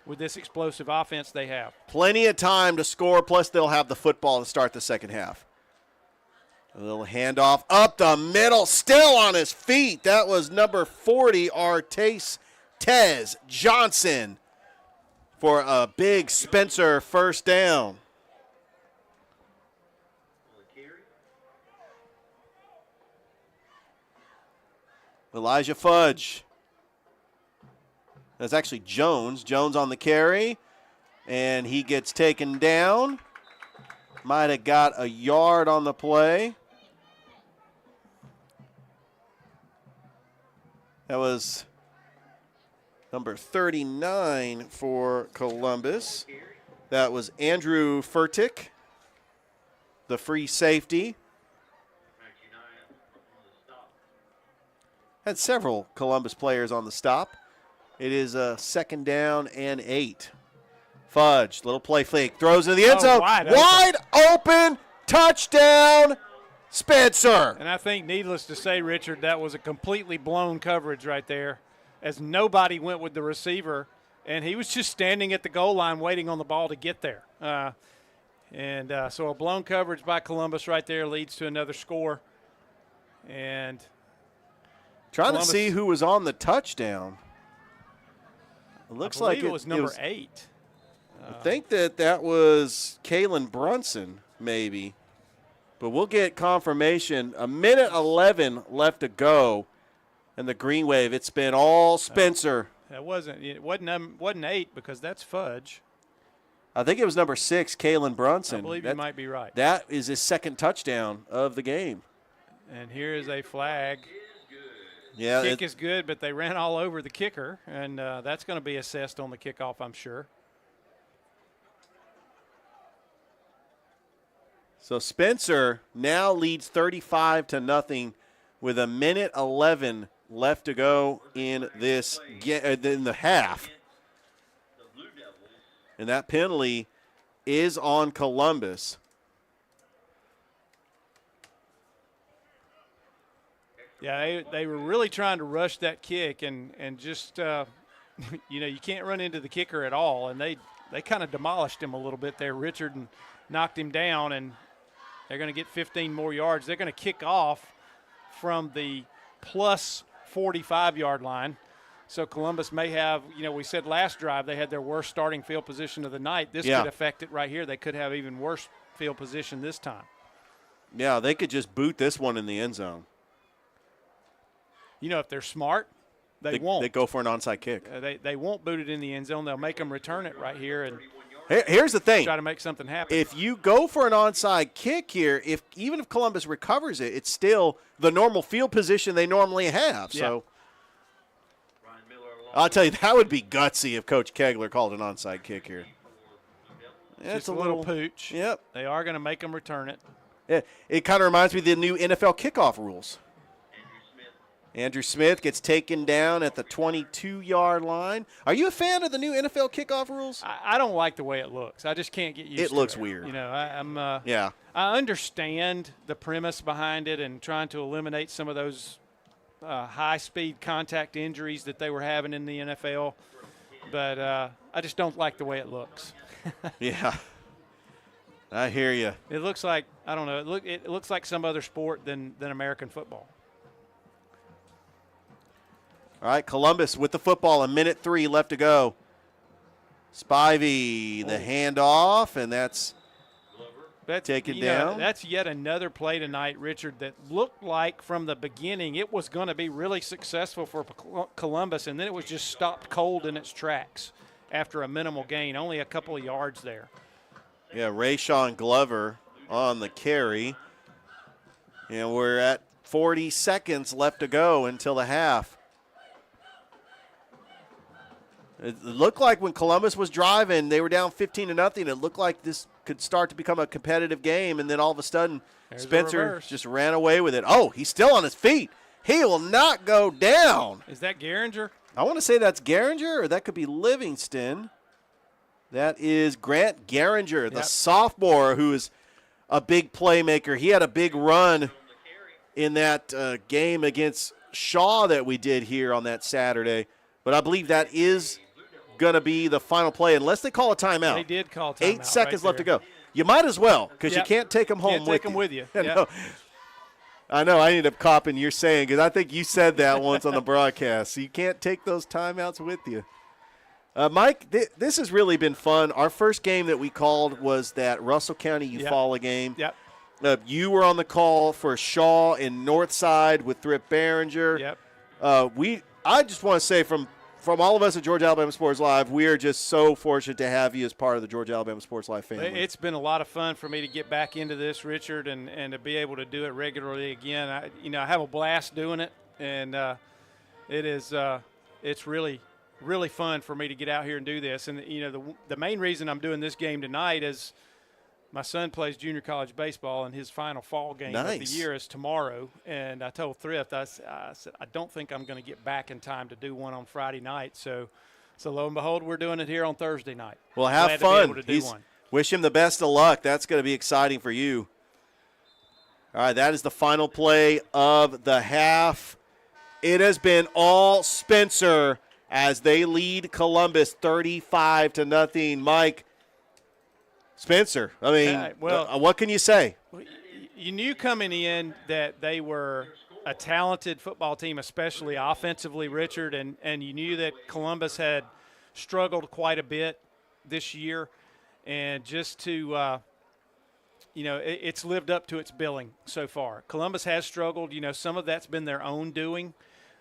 with this explosive offense they have. Plenty of time to score, plus they'll have the football to start the second half. A little handoff up the middle, still on his feet. That was number 40, Artase Tez Johnson, for a big Spencer first down. Elijah Fudge. That's actually Jones. Jones on the carry, and he gets taken down. Might have got a yard on the play. That was number 39 for Columbus. That was Andrew Furtick, the free safety. had several Columbus players on the stop. It is a 2nd down and 8. Fudge, little play fake, throws into the end zone. Wide open, touchdown, Spencer. And I think, needless to say, Richard, that was a completely blown coverage right there, as nobody went with the receiver, and he was just standing at the goal line waiting on the ball to get there. So a blown coverage by Columbus right there leads to another score. And trying to see who was on the touchdown. It looks like it was number 8. I think that was Kalen Brunson, maybe. But we'll get confirmation. 1:11 left to go. And the Greenwave, it's been all Spencer. It wasn't 8 because that's Fudge. I think it was number 6, Kalen Brunson. I believe you might be right. That is his 2nd touchdown of the game. And here is a flag. Yeah, kick is good, but they ran all over the kicker, and that's going to be assessed on the kickoff, I'm sure. So Spencer now leads 35-0 with 1:11 left to go in the half. And that penalty is on Columbus. Yeah, they were really trying to rush that kick and just, you can't run into the kicker at all. And they kind of demolished him a little bit there, Richard, and knocked him down. And they're going to get 15 more yards. They're going to kick off from the plus 45-yard line. So Columbus may have, we said last drive they had their worst starting field position of the night. This could affect it right here. They could have even worse field position this time. Yeah, they could just boot this one in the end zone. If they're smart, they won't. They go for an onside kick. They won't boot it in the end zone. They'll make them return it right here and here's the thing. Try to make something happen. If you go for an onside kick here, even if Columbus recovers it, it's still the normal field position they normally have. Yeah. So I'll tell you, that would be gutsy if Coach Kegler called an onside kick here. It's a little pooch. Yep. They are going to make them return it. Yeah, it kind of reminds me of the new NFL kickoff rules. Andrew Smith gets taken down at the 22-yard line. Are you a fan of the new NFL kickoff rules? I don't like the way it looks. I just can't get used to it. It looks weird. I understand the premise behind it and trying to eliminate some of those high-speed contact injuries that they were having in the NFL, but I just don't like the way it looks. Yeah, I hear you. It looks like, I don't know, it looks like some other sport than American football. All right, Columbus with the football, 1:03 left to go. Spivey, the handoff, and that's taken down. That's yet another play tonight, Richard, that looked like from the beginning it was going to be really successful for Columbus, and then it was just stopped cold in its tracks after a minimal gain, only a couple of yards there. Yeah, Rayshawn Glover on the carry. And we're at 40 seconds left to go until the half. It looked like when Columbus was driving, they were down 15-0. It looked like this could start to become a competitive game, and then all of a sudden, Spencer just ran away with it. Oh, he's still on his feet. He will not go down. Is that Garinger? I want to say that's Garinger, or that could be Livingston. That is Grant Garinger, the sophomore, who is a big playmaker. He had a big run in that game against Shaw that we did here on that Saturday. But I believe that is going to be the final play, unless they call a timeout. They did call a timeout. 8 seconds left to go. You might as well, because you can't take them home with you. Can't take them with you. I know. I ended up copying you're saying, because I think you said that once on the broadcast. So you can't take those timeouts with you. Mike, this has really been fun. Our first game that we called was that Russell County Eufaula game. Yep. You were on the call for Shaw in Northside with Thrip Behringer. Yep. I just want to say from all of us at Georgia Alabama Sports Live, we are just so fortunate to have you as part of the Georgia Alabama Sports Live family. It's been a lot of fun for me to get back into this, Richard, and to be able to do it regularly again. I have a blast doing it, and it's really, really fun for me to get out here and do this. And the main reason I'm doing this game tonight is My son plays junior college baseball, and his final fall game of the year is tomorrow. And I told Thrift, I said, I don't think I'm going to get back in time to do one on Friday night. So lo and behold, we're doing it here on Thursday night. Well, have Glad fun. To be able to do one. Wish him the best of luck. That's going to be exciting for you. All right, that is the final play of the half. It has been all Spencer as they lead Columbus 35-0. Mike, Spencer, I mean, what can you say? You knew coming in that they were a talented football team, especially offensively, Richard, and you knew that Columbus had struggled quite a bit this year. And just to, it's lived up to its billing so far. Columbus has struggled. Some of that's been their own doing,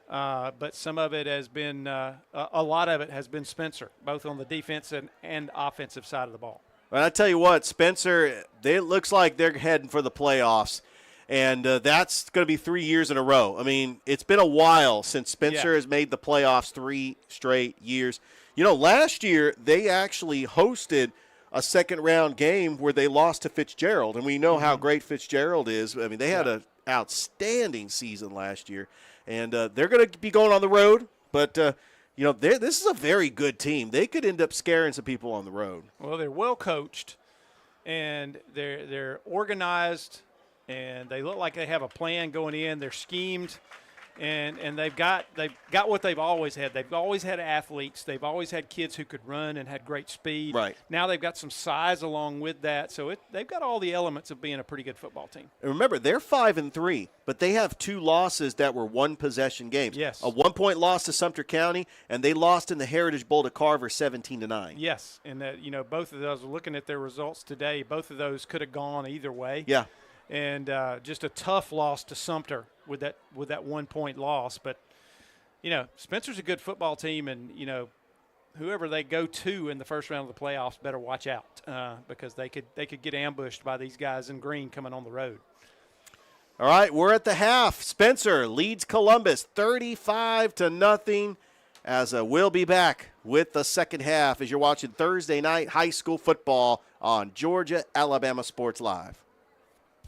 but some of it has been, a lot of it has been Spencer, both on the defense and offensive side of the ball. But I tell you what, Spencer, it looks like they're heading for the playoffs, and that's going to be 3 years in a row. I mean, it's been a while since Spencer has made the playoffs 3 straight years. Last year they actually hosted a second-round game where they lost to Fitzgerald, and we know how great Fitzgerald is. I mean, they had an outstanding season last year, and they're going to be going on the road, but this is a very good team. They could end up scaring some people on the road. Well, they're well coached, and they're organized, and they look like they have a plan going in. They're schemed, and they've got what they've always had. They've always had athletes. They've always had kids who could run and had great speed. Right. Now they've got some size along with that, so they've got all the elements of being a pretty good football team. And remember, they're 5-3, but they have 2 losses that were one-possession games. Yes. A 1-point loss to Sumter County, and they lost in the Heritage Bowl to Carver 17-9. Yes, and both of those, looking at their results today, both of those could have gone either way. Yeah. And just a tough loss to Sumter with that 1-point loss. But, Spencer's a good football team, and, whoever they go to in the first round of the playoffs better watch out because they could get ambushed by these guys in green coming on the road. All right, we're at the half. Spencer leads Columbus 35-0 as we'll be back with the second half as you're watching Thursday night high school football on Georgia Alabama Sports Live.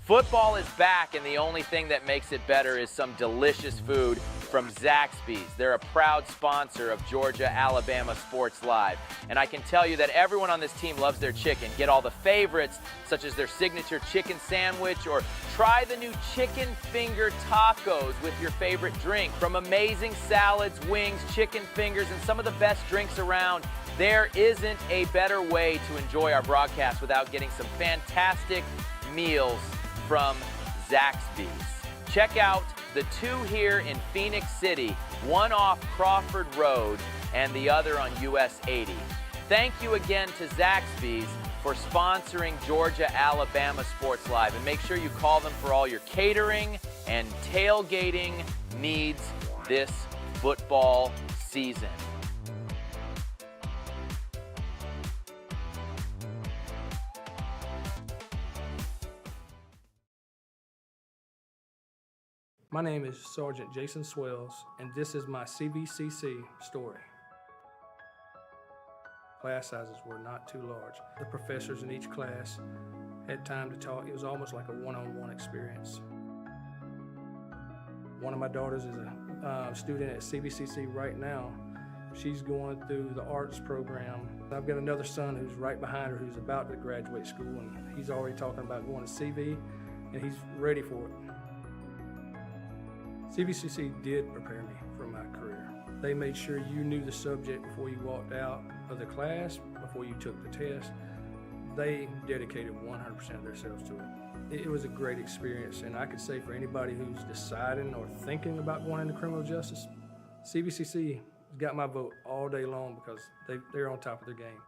Football is back, and the only thing that makes it better is some delicious food from Zaxby's. They're a proud sponsor of Georgia Alabama Sports Live. And I can tell you that everyone on this team loves their chicken. Get all the favorites, such as their signature chicken sandwich, or try the new chicken finger tacos with your favorite drink. From amazing salads, wings, chicken fingers, and some of the best drinks around, there isn't a better way to enjoy our broadcast without getting some fantastic meals from Zaxby's. Check out the 2 here in Phoenix City, one off Crawford Road and the other on US 80. Thank you again to Zaxby's for sponsoring Georgia Alabama Sports Live, and make sure you call them for all your catering and tailgating needs this football season. My name is Sergeant Jason Swells, and this is my CVCC story. Class sizes were not too large. The professors in each class had time to talk. It was almost like a one-on-one experience. One of my daughters is a student at CVCC right now. She's going through the arts program. I've got another son who's right behind her who's about to graduate school, and he's already talking about going to CV, and he's ready for it. CVCC did prepare me for my career. They made sure you knew the subject before you walked out of the class, before you took the test. They dedicated 100% of themselves to it. It was a great experience, and I could say for anybody who's deciding or thinking about going into criminal justice, CVCC got my vote all day long because they're on top of their game.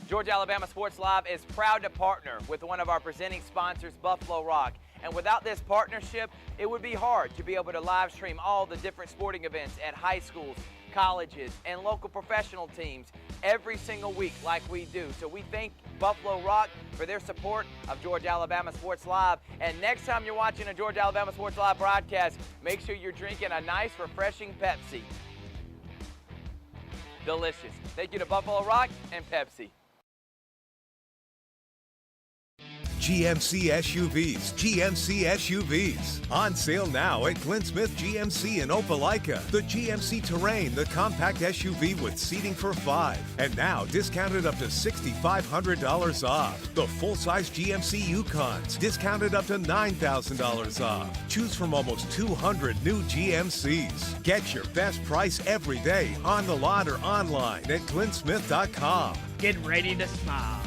Georgia Alabama Sports Live is proud to partner with one of our presenting sponsors, Buffalo Rock. And without this partnership, it would be hard to be able to live stream all the different sporting events at high schools, colleges, and local professional teams every single week like we do. So we thank Buffalo Rock for their support of Georgia Alabama Sports Live. And next time you're watching a Georgia Alabama Sports Live broadcast, make sure you're drinking a nice, refreshing Pepsi. Delicious. Thank you to Buffalo Rock and Pepsi. GMC SUVs, GMC SUVs. On sale now at Glenn Smith GMC in Opelika. The GMC Terrain, the compact SUV with seating for 5. And now discounted up to $6,500 off. The full-size GMC Yukons, discounted up to $9,000 off. Choose from almost 200 new GMCs. Get your best price every day on the lot or online at glennsmith.com. Get ready to smile.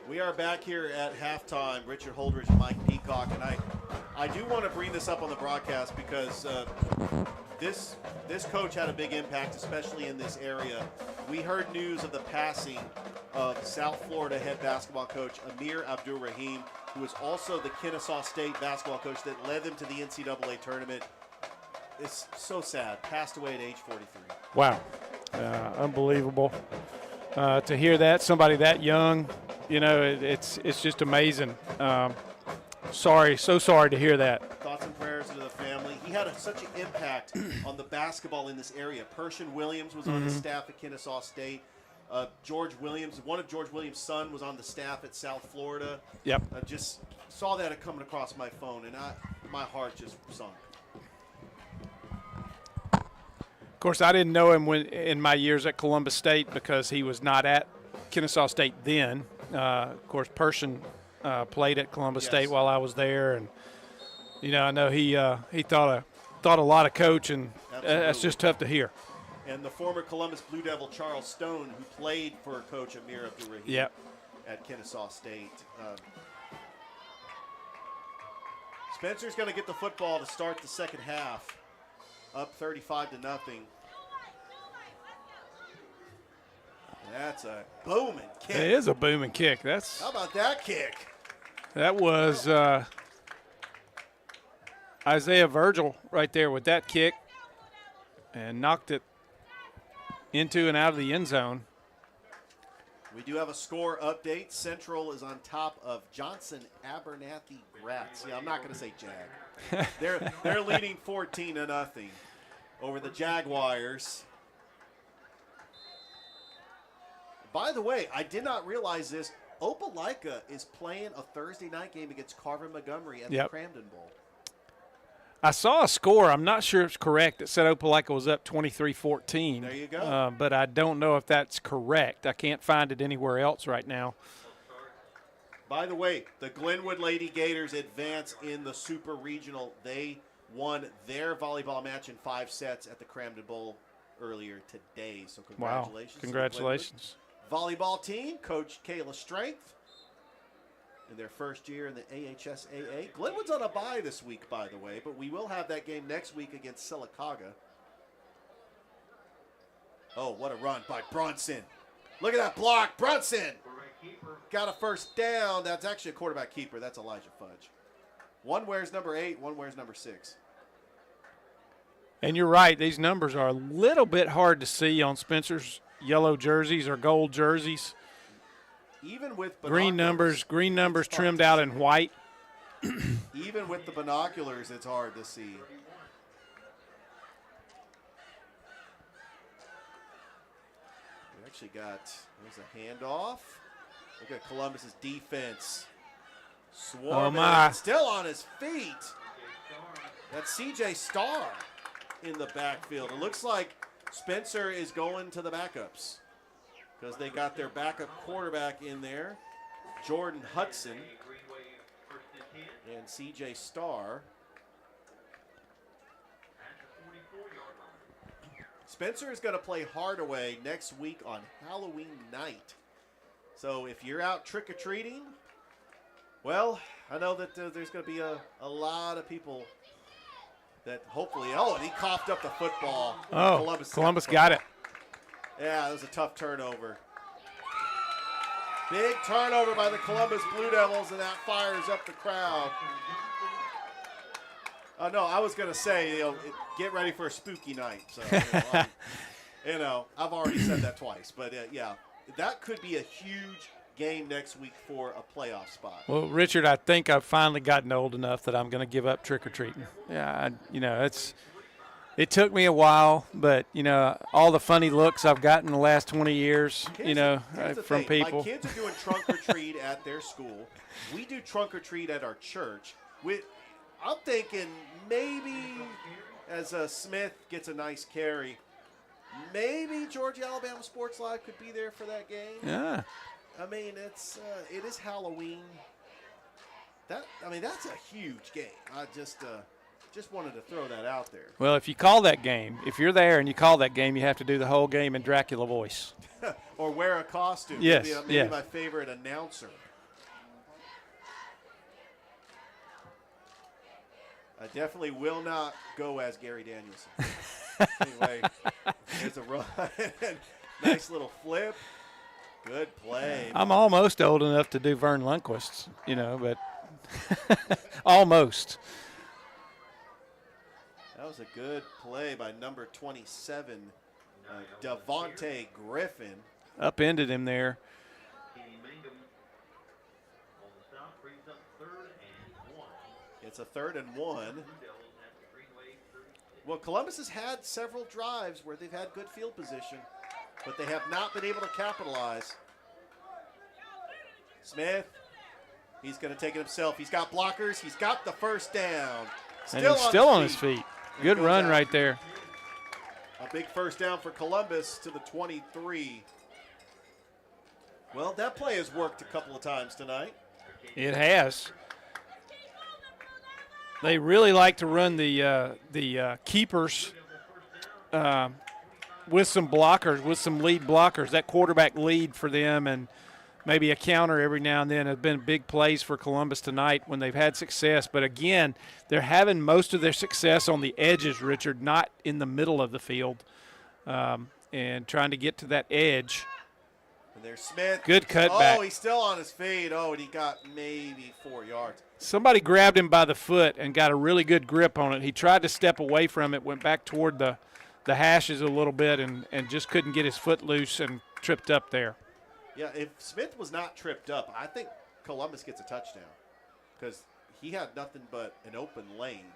We are back here at halftime. Richard Holdridge and Mike Peacock. And I do want to bring this up on the broadcast because this coach had a big impact, especially in this area. We heard news of the passing of South Florida head basketball coach Amir Abdul-Rahim, who was also the Kennesaw State basketball coach that led them to the NCAA tournament. It's so sad. Passed away at age 43. Wow. Unbelievable. To hear that, somebody that young, it's just amazing. So sorry to hear that. Thoughts and prayers to the family. He had such an impact on the basketball in this area. Pershing Williams was on the staff at Kennesaw State. George Williams, one of George Williams' son, was on the staff at South Florida. Yep. I just saw that coming across my phone, and my heart just sunk. Of course, I didn't know him in my years at Columbus State because he was not at Kennesaw State then. Of course, Pershing played at Columbus State while I was there, and I know he thought a lot of Coach, and that's just tough to hear. And the former Columbus Blue Devil Charles Stone, who played for Coach Amir Abdul-Rahim at Kennesaw State. Spencer's going to get the football to start the second half, up 35-0. That's a booming kick. It is a booming kick. How about that kick? That was Isaiah Virgil right there with that kick, and knocked it into and out of the end zone. We do have a score update. Central is on top of Johnson Abernathy Gratz. Yeah, I'm not going to say Jag. They're leading 14-0 over the Jaguars. By the way, I did not realize this. Opelika is playing a Thursday night game against Carver Montgomery at the Cramden Bowl. I saw a score. I'm not sure it's correct. It said Opelika was up 23-14. There you go. But I don't know if that's correct. I can't find it anywhere else right now. By the way, the Glenwood Lady Gators advance in the Super Regional. They won their volleyball match in 5 sets at the Cramden Bowl earlier today. So congratulations. Wow. Congratulations. Volleyball team, Coach Kayla Strength, in their first year in the AHSAA. Glenwood's on a bye this week, by the way, but we will have that game next week against Sylacauga. Oh, what a run by Brunson. Look at that block. Brunson got a first down. That's actually a quarterback keeper. That's Elijah Fudge. One wears number 8, one wears number 6. And you're right. These numbers are a little bit hard to see on Spencer's yellow jerseys or gold jerseys. Even with green numbers trimmed out in white. Even with the binoculars, it's hard to see. We actually got, there's a handoff. Look at Columbus's defense. Swarman still on his feet. That's CJ Starr in the backfield. It looks like Spencer is going to the backups because they got their backup quarterback in there, Jordan Hudson and CJ Starr. Spencer is going to play Hardaway next week on Halloween night. So if you're out trick-or-treating, well, I know that there's going to be a lot of people that hopefully, and he coughed up the football. Oh, Columbus got it. Yeah, it was a tough turnover. Big turnover by the Columbus Blue Devils, and that fires up the crowd. No, I was going to say, get ready for a spooky night. So, I've already said that twice. But, yeah, that could be a huge game next week for a playoff spot. Well, Richard, I think I've finally gotten old enough that I'm going to give up trick-or-treating. Yeah, it took me a while, but, all the funny looks I've gotten in the last 20 years, from people. My kids are doing trunk-or-treat at their school. We do trunk-or-treat at our church. I'm thinking maybe as Smith gets a nice carry, maybe Georgia Alabama Sports Live could be there for that game. Yeah. I mean, it is Halloween. That's a huge game. I just wanted to throw that out there. Well, if you call that game, if you're there and you call that game, you have to do the whole game in Dracula voice. Or wear a costume. Yes, Maybe my favorite announcer I definitely will not go as Gary Danielson. Anyway, there's a run. Nice little flip. Good play. I'm almost old enough to do Vern Lundquist's, but almost. That was a good play by number 27, Devontae Griffin. Upended him there. It's a 3rd and 1. Well, Columbus has had several drives where they've had good field position, but they have not been able to capitalize. Smith, he's going to take it himself. He's got blockers. He's got the first down. And he's still on his feet. Good run right there. A big first down for Columbus to the 23. Well, that play has worked a couple of times tonight. It has. They really like to run the keepers with some blockers, with some lead blockers. That quarterback lead for them and maybe a counter every now and then have been big plays for Columbus tonight when they've had success. But, again, they're having most of their success on the edges, Richard, not in the middle of the field, and trying to get to that edge. And there's Smith. Good cutback. Oh, he's still on his feet. Oh, and he got maybe 4 yards. Somebody grabbed him by the foot and got a really good grip on it. He tried to step away from it, went back toward the hashes a little bit and just couldn't get his foot loose and tripped up there. Yeah, if Smith was not tripped up, I think Columbus gets a touchdown because he had nothing but an open lane.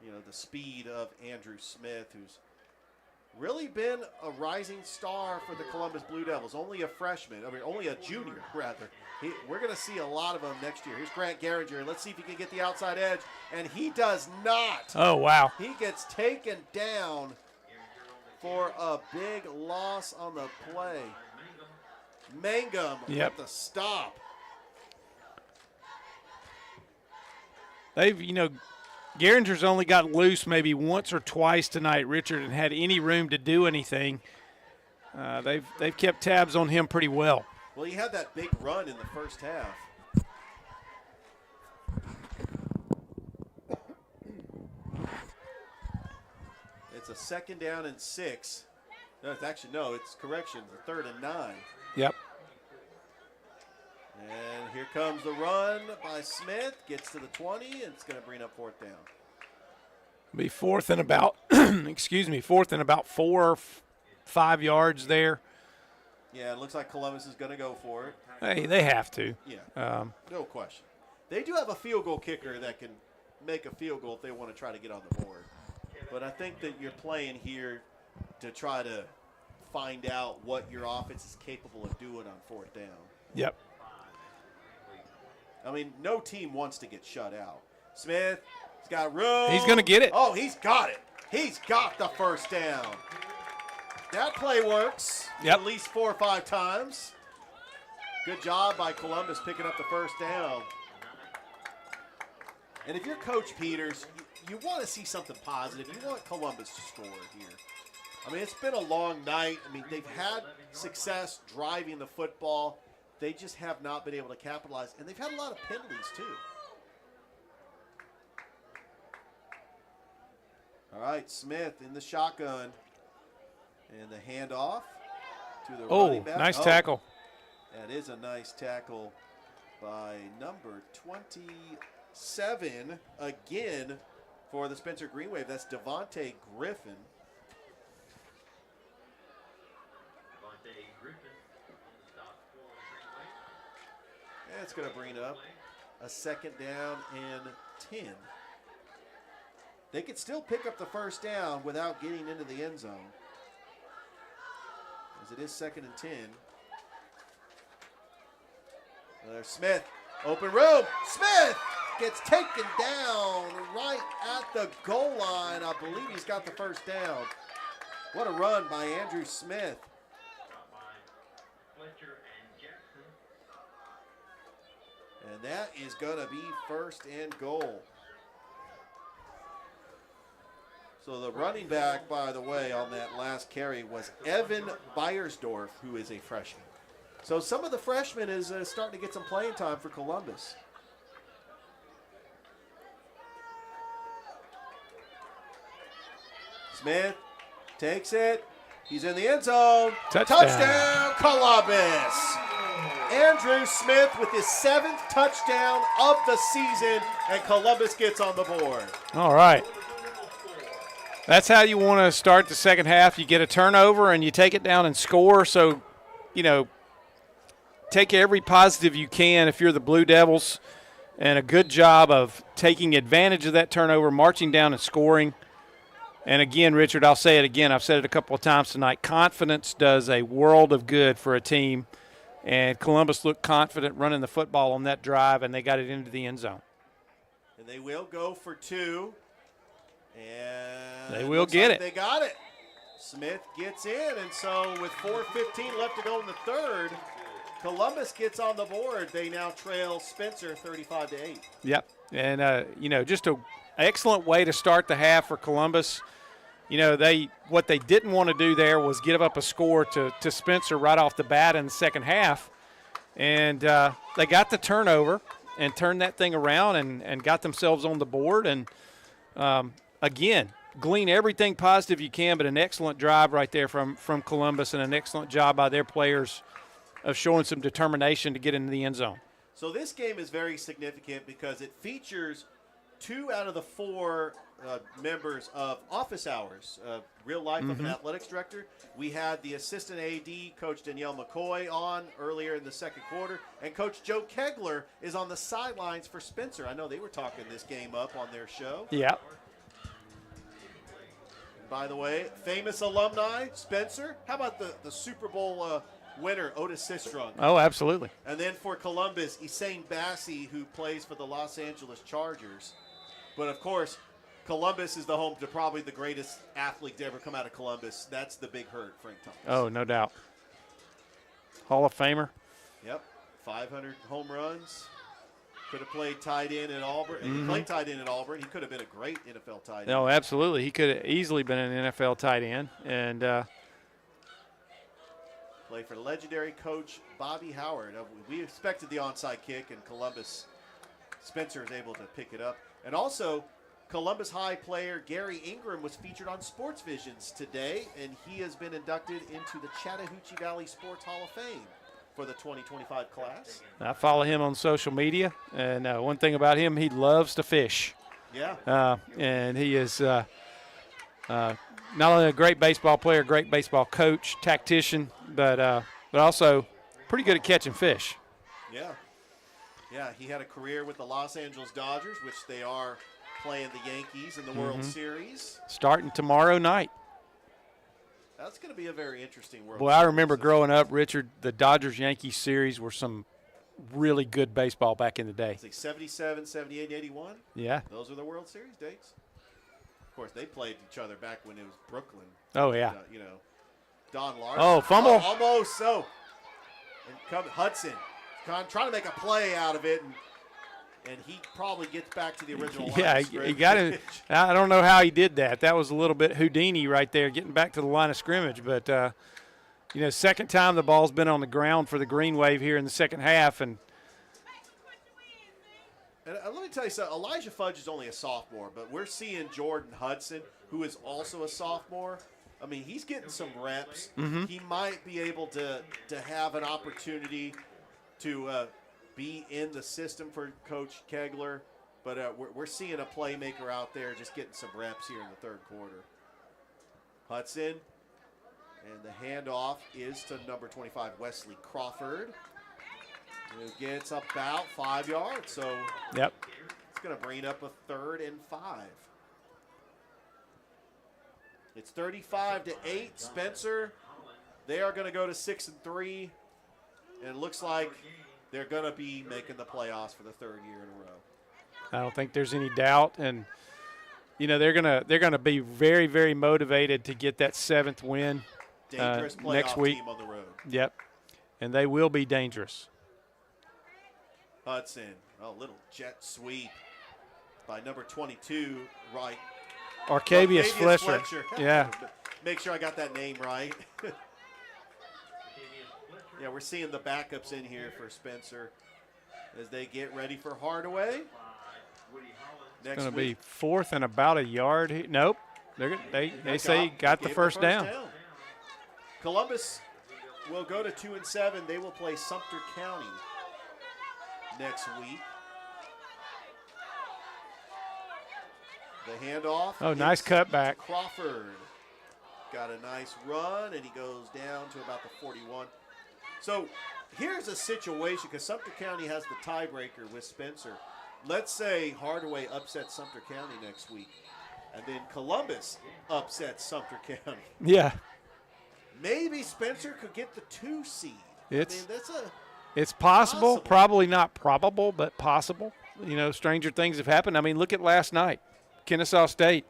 The speed of Andrew Smith, who's really been a rising star for the Columbus Blue Devils. Only a freshman, only a junior, rather. We're going to see a lot of him next year. Here's Grant Garinger. Let's see if he can get the outside edge, and he does not. Oh, wow. He gets taken down for a big loss on the play. Mangum with the stop. They've, Geringer's only got loose maybe once or twice tonight, Richard, and had any room to do anything. They've kept tabs on him pretty well. Well, he had that big run in the first half. It's a 2nd down and 6. No, it's correction. The 3rd and 9. Yep. And here comes the run by Smith. Gets to the 20, and it's going to bring up 4th down. Be 4th and about, 4th and about 4 or 5 yards there. Yeah, it looks like Columbus is going to go for it. Hey, they have to. Yeah, no question. They do have a field goal kicker that can make a field goal if they want to try to get on the board. But I think that you're playing here to try to find out what your offense is capable of doing on 4th down. Yep. No team wants to get shut out. Smith, he's got room. He's going to get it. Oh, he's got it. He's got the first down. That play works at least 4 or 5 times. Good job by Columbus picking up the first down. And if you're Coach Peters, you want to see something positive. You want Columbus to score here. It's been a long night. They've had success driving the football. They just have not been able to capitalize. And they've had a lot of penalties, too. All right, Smith in the shotgun. And the handoff to the running back. Nice tackle. That is a nice tackle by number 27 again for the Spencer Greenwave. That's Devontae Griffin. And it's going to bring up a 2nd down and 10. They could still pick up the first down without getting into the end zone. As it is 2nd and 10. There's Smith. Open room. Smith gets taken down right at the goal line. I believe he's got the first down. What a run by Andrew Smith. And that is going to be 1st and goal. So the running back, by the way, on that last carry was Evan Beiersdorf, who is a freshman. So some of the freshmen is starting to get some playing time for Columbus. Smith takes it. He's in the end zone. Touchdown. Columbus. Andrew Smith with his 7th touchdown of the season, and Columbus gets on the board. All right. That's how you want to start the second half. You get a turnover and you take it down and score. So, take every positive you can if you're the Blue Devils, and a good job of taking advantage of that turnover, marching down and scoring. And again, Richard, I'll say it again. I've said it a couple of times tonight. Confidence does a world of good for a team, and Columbus looked confident running the football on that drive, and they got it into the end zone. And they will go for 2. And they will get it. They got it. Smith gets in, and so with 4:15 left to go in the third, Columbus gets on the board. They now trail Spencer 35-8. Yep, and just an excellent way to start the half for Columbus. What they didn't want to do there was give up a score to Spencer right off the bat in the second half, and they got the turnover and turned that thing around and got themselves on the board. And again, glean everything positive you can, but an excellent drive right there from Columbus, and an excellent job by their players of showing some determination to get into the end zone. So this game is very significant because it features 2 out of the 4 members of office hours, real life of an athletics director. We had the assistant AD, Coach Danielle McCoy, on earlier in the second quarter, and Coach Joe Kegler is on the sidelines for Spencer. I know they were talking this game up on their show. Yeah. By the way, famous alumni, Spencer. How about the Super Bowl winner, Otis Sistrunk? Oh, absolutely. And then for Columbus, Essane Bassi, who plays for the Los Angeles Chargers. But, of course, Columbus is the home to probably the greatest athlete to ever come out of Columbus. That's the Big Hurt, Frank Thomas. Oh, no doubt. Hall of Famer. Yep, 500 home runs. Could have played tight end at Auburn. He played tight end at Auburn. He could have been a great NFL tight end. No, absolutely. He could have easily been an NFL tight end. And played for legendary coach Bobby Howard. We expected the onside kick, and Columbus, Spencer is able to pick it up. And also, Columbus High player Gary Ingram was featured on Sports Visions today, and he has been inducted into the Chattahoochee Valley Sports Hall of Fame for the 2025 class. I follow him on social media, and one thing about him, he loves to fish. Yeah. And he is not only a great baseball player, great baseball coach, tactician, but also pretty good at catching fish. Yeah. Yeah, he had a career with the Los Angeles Dodgers, which they are playing the Yankees in the World Series. Starting tomorrow night. That's going to be a very interesting World Boy, Series. I remember growing up, Richard, the Dodgers-Yankees series were some really good baseball back in the day. It's like 77, 78, 81. Yeah. Those are the World Series dates. Of course, they played each other back when it was Brooklyn. Oh, yeah. Don Larson. Oh, fumble. Almost so. And come Hudson. Trying to make a play out of it, and he probably gets back to the original line. Yeah, he got it. I don't know how he did that. That was a little bit Houdini right there, getting back to the line of scrimmage. But, second time the ball's been on the ground for the Greenwave here in the second half. And let me tell you something. Elijah Fudge is only a sophomore, but we're seeing Jordan Hudson, who is also a sophomore. I mean, he's getting some reps. He might be able to have an opportunity to be in the system for Coach Kegler, but we're seeing a playmaker out there just getting some reps here in the third quarter. Hudson, and the handoff is to number 25, Wesley Crawford, who gets about 5 yards. So yep, it's going to bring up a 3rd and 5. It's 35-8. Spencer, they are going to go to 6-3. And it looks like they're going to be making the playoffs for the 3rd year in a row. I don't think there's any doubt. And, they're gonna be very, very motivated to get that 7th win Dangerous playoff next week. Team on the road. Yep. And they will be dangerous. Hudson, a little jet sweep by number 22, right. Arcavius Fletcher. Yeah. Make sure I got that name right. Yeah, we're seeing the backups in here for Spencer as they get ready for Hardaway. It's going to be 4th and about a yard. Nope. They say got the first down. Columbus will go to 2-7. They will play Sumter County next week. The handoff. Oh, nice cutback. Crawford got a nice run, and he goes down to about the 41. So here's a situation, because Sumter County has the tiebreaker with Spencer. Let's say Hardaway upsets Sumter County next week, and then Columbus upsets Sumter County. Yeah. Maybe Spencer could get the 2 seed. It's possible, probably not probable, but possible. You know, stranger things have happened. I mean, look at last night. Kennesaw State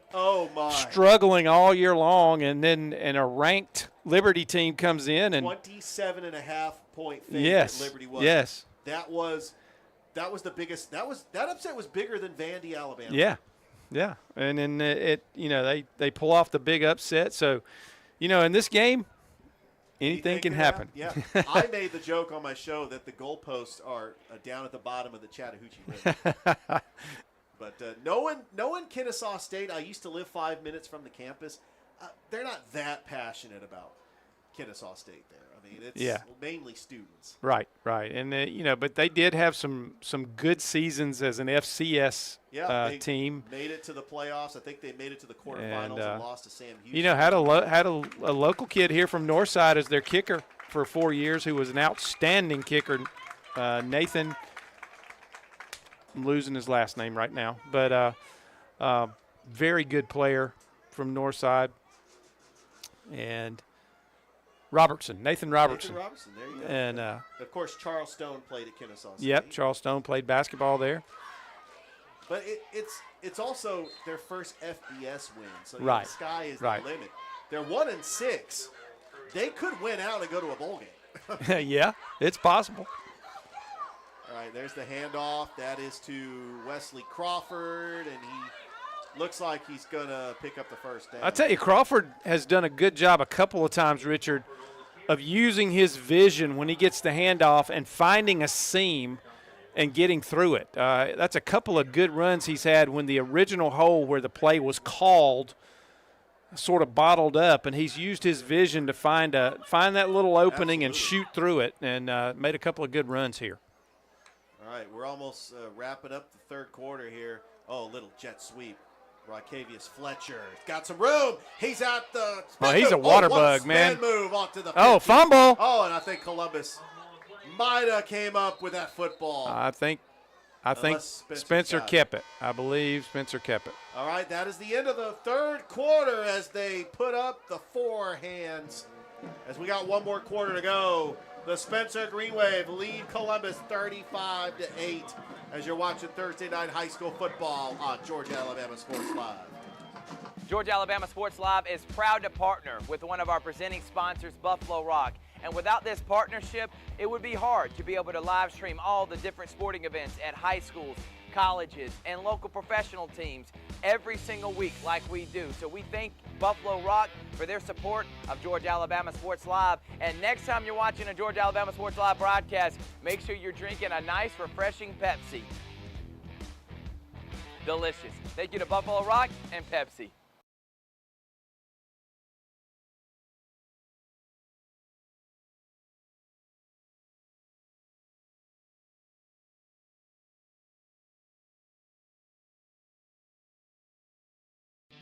struggling all year long, and then a ranked Liberty team comes in and 27.5 point favorite. Liberty was. Yes. That was the biggest. That upset was bigger than Vandy, Alabama. Yeah. And then they pull off the big upset. So, in this game, anything can happen. Yeah. I made the joke on my show that the goalposts are down at the bottom of the Chattahoochee River. But knowing Kennesaw State, I used to live 5 minutes from the campus. They're not that passionate about Kennesaw State there. I mean, it's mainly students. Right. And but they did have some good seasons as an FCS team. Made it to the playoffs. I think they made it to the quarterfinals and lost to Sam Houston. Had a local kid here from Northside as their kicker for 4 years, who was an outstanding kicker, Nathan. I'm losing his last name right now, but very good player from Northside. And Nathan Robertson. There you go. And of course, Charles Stone played at Kennesaw State. Yep, Charles Stone played basketball there. But it's also their first FBS win, so right. The sky is the limit. They're 1-6. They could win out and go to a bowl game. Yeah, it's possible. All right, there's the handoff. That is to Wesley Crawford, and he looks like he's going to pick up the first down. I tell you, Crawford has done a good job a couple of times, Richard, of using his vision when he gets the handoff and finding a seam and getting through it. That's a couple of good runs he's had when the original hole where the play was called sort of bottled up, and he's used his vision to find that little opening and shoot through it, and made a couple of good runs here. All right, we're almost wrapping up the third quarter here. Oh, little jet sweep. Rocavius Fletcher got some room. He's at the – he's a water bug, man. Move onto the 50. Oh, fumble. Oh, and I think Columbus might have came up with that football. I think Spencer kept it. I believe Spencer kept it. All right, that is the end of the third quarter as they put up the 4 hands. As we got one more quarter to go, the Spencer Greenwave lead Columbus 35-8 as you're watching Thursday night high school football on Georgia Alabama Sports Live. Georgia Alabama Sports Live is proud to partner with one of our presenting sponsors, Buffalo Rock. And without this partnership, it would be hard to be able to live stream all the different sporting events at high schools, colleges, and local professional teams every single week like we do. So we thank Buffalo Rock for their support of Georgia Alabama Sports Live. And next time you're watching a Georgia Alabama Sports Live broadcast, make sure you're drinking a nice, refreshing Pepsi. Delicious. Thank you to Buffalo Rock and Pepsi.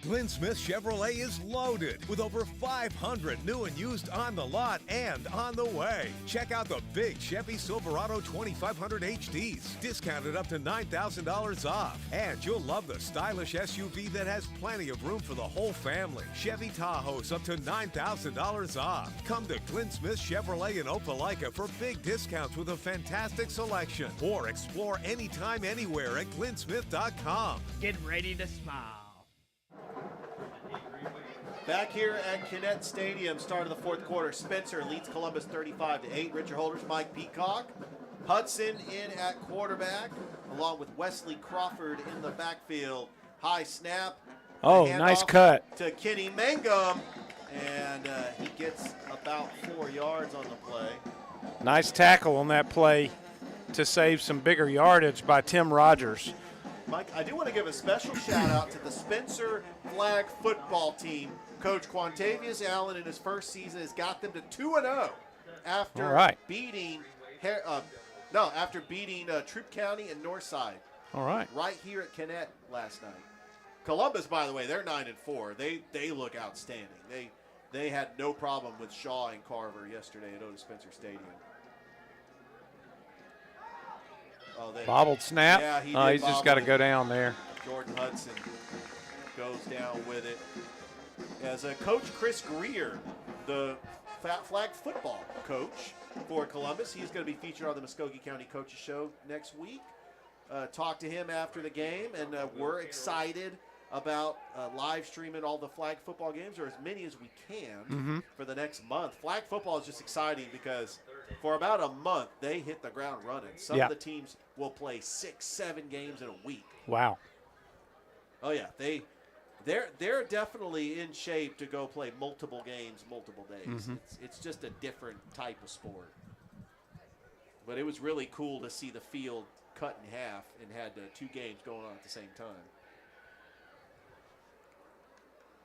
Glenn Smith Chevrolet is loaded with over 500 new and used on the lot and on the way. Check out the big Chevy Silverado 2500 HDs, discounted up to $9,000 off. And you'll love the stylish SUV that has plenty of room for the whole family. Chevy Tahoe's up to $9,000 off. Come to Glenn Smith Chevrolet in Opelika for big discounts with a fantastic selection. Or explore anytime, anywhere at glennsmith.com. Get ready to smile. Back here at Kinnett Stadium, start of the fourth quarter. Spencer leads Columbus 35-8. Richard Holdridge, Mike Peacock. Hudson in at quarterback, along with Wesley Crawford in the backfield. High snap. Oh, nice cut. To Kenny Mangum, and he gets about 4 yards on the play. Nice tackle on that play to save some bigger yardage by Tim Rogers. Mike, I do want to give a special shout-out to the Spencer flag football team. Coach Quantavious Allen in his first season has got them to 2-0 after beating Troup County and Northside. All right. Right here at Kennett last night. Columbus, by the way, they're 9-4. They look outstanding. They had no problem with Shaw and Carver yesterday at Otis Spencer Stadium. Bobbled snap. Yeah, he's just got to go down there. Jordan Hudson goes down with it. As Coach Chris Greer, the flag football coach for Columbus, he's going to be featured on the Muskogee County Coaches Show next week. Talk to him after the game, and we're excited about live streaming all the flag football games, or as many as we can for the next month. Flag football is just exciting because for about a month they hit the ground running. Some of the teams will play 6-7 games in a week. Wow. Oh yeah, they're definitely in shape to go play multiple games, multiple days. It's just a different type of sport. But it was really cool to see the field cut in half and had 2 games going on at the same time.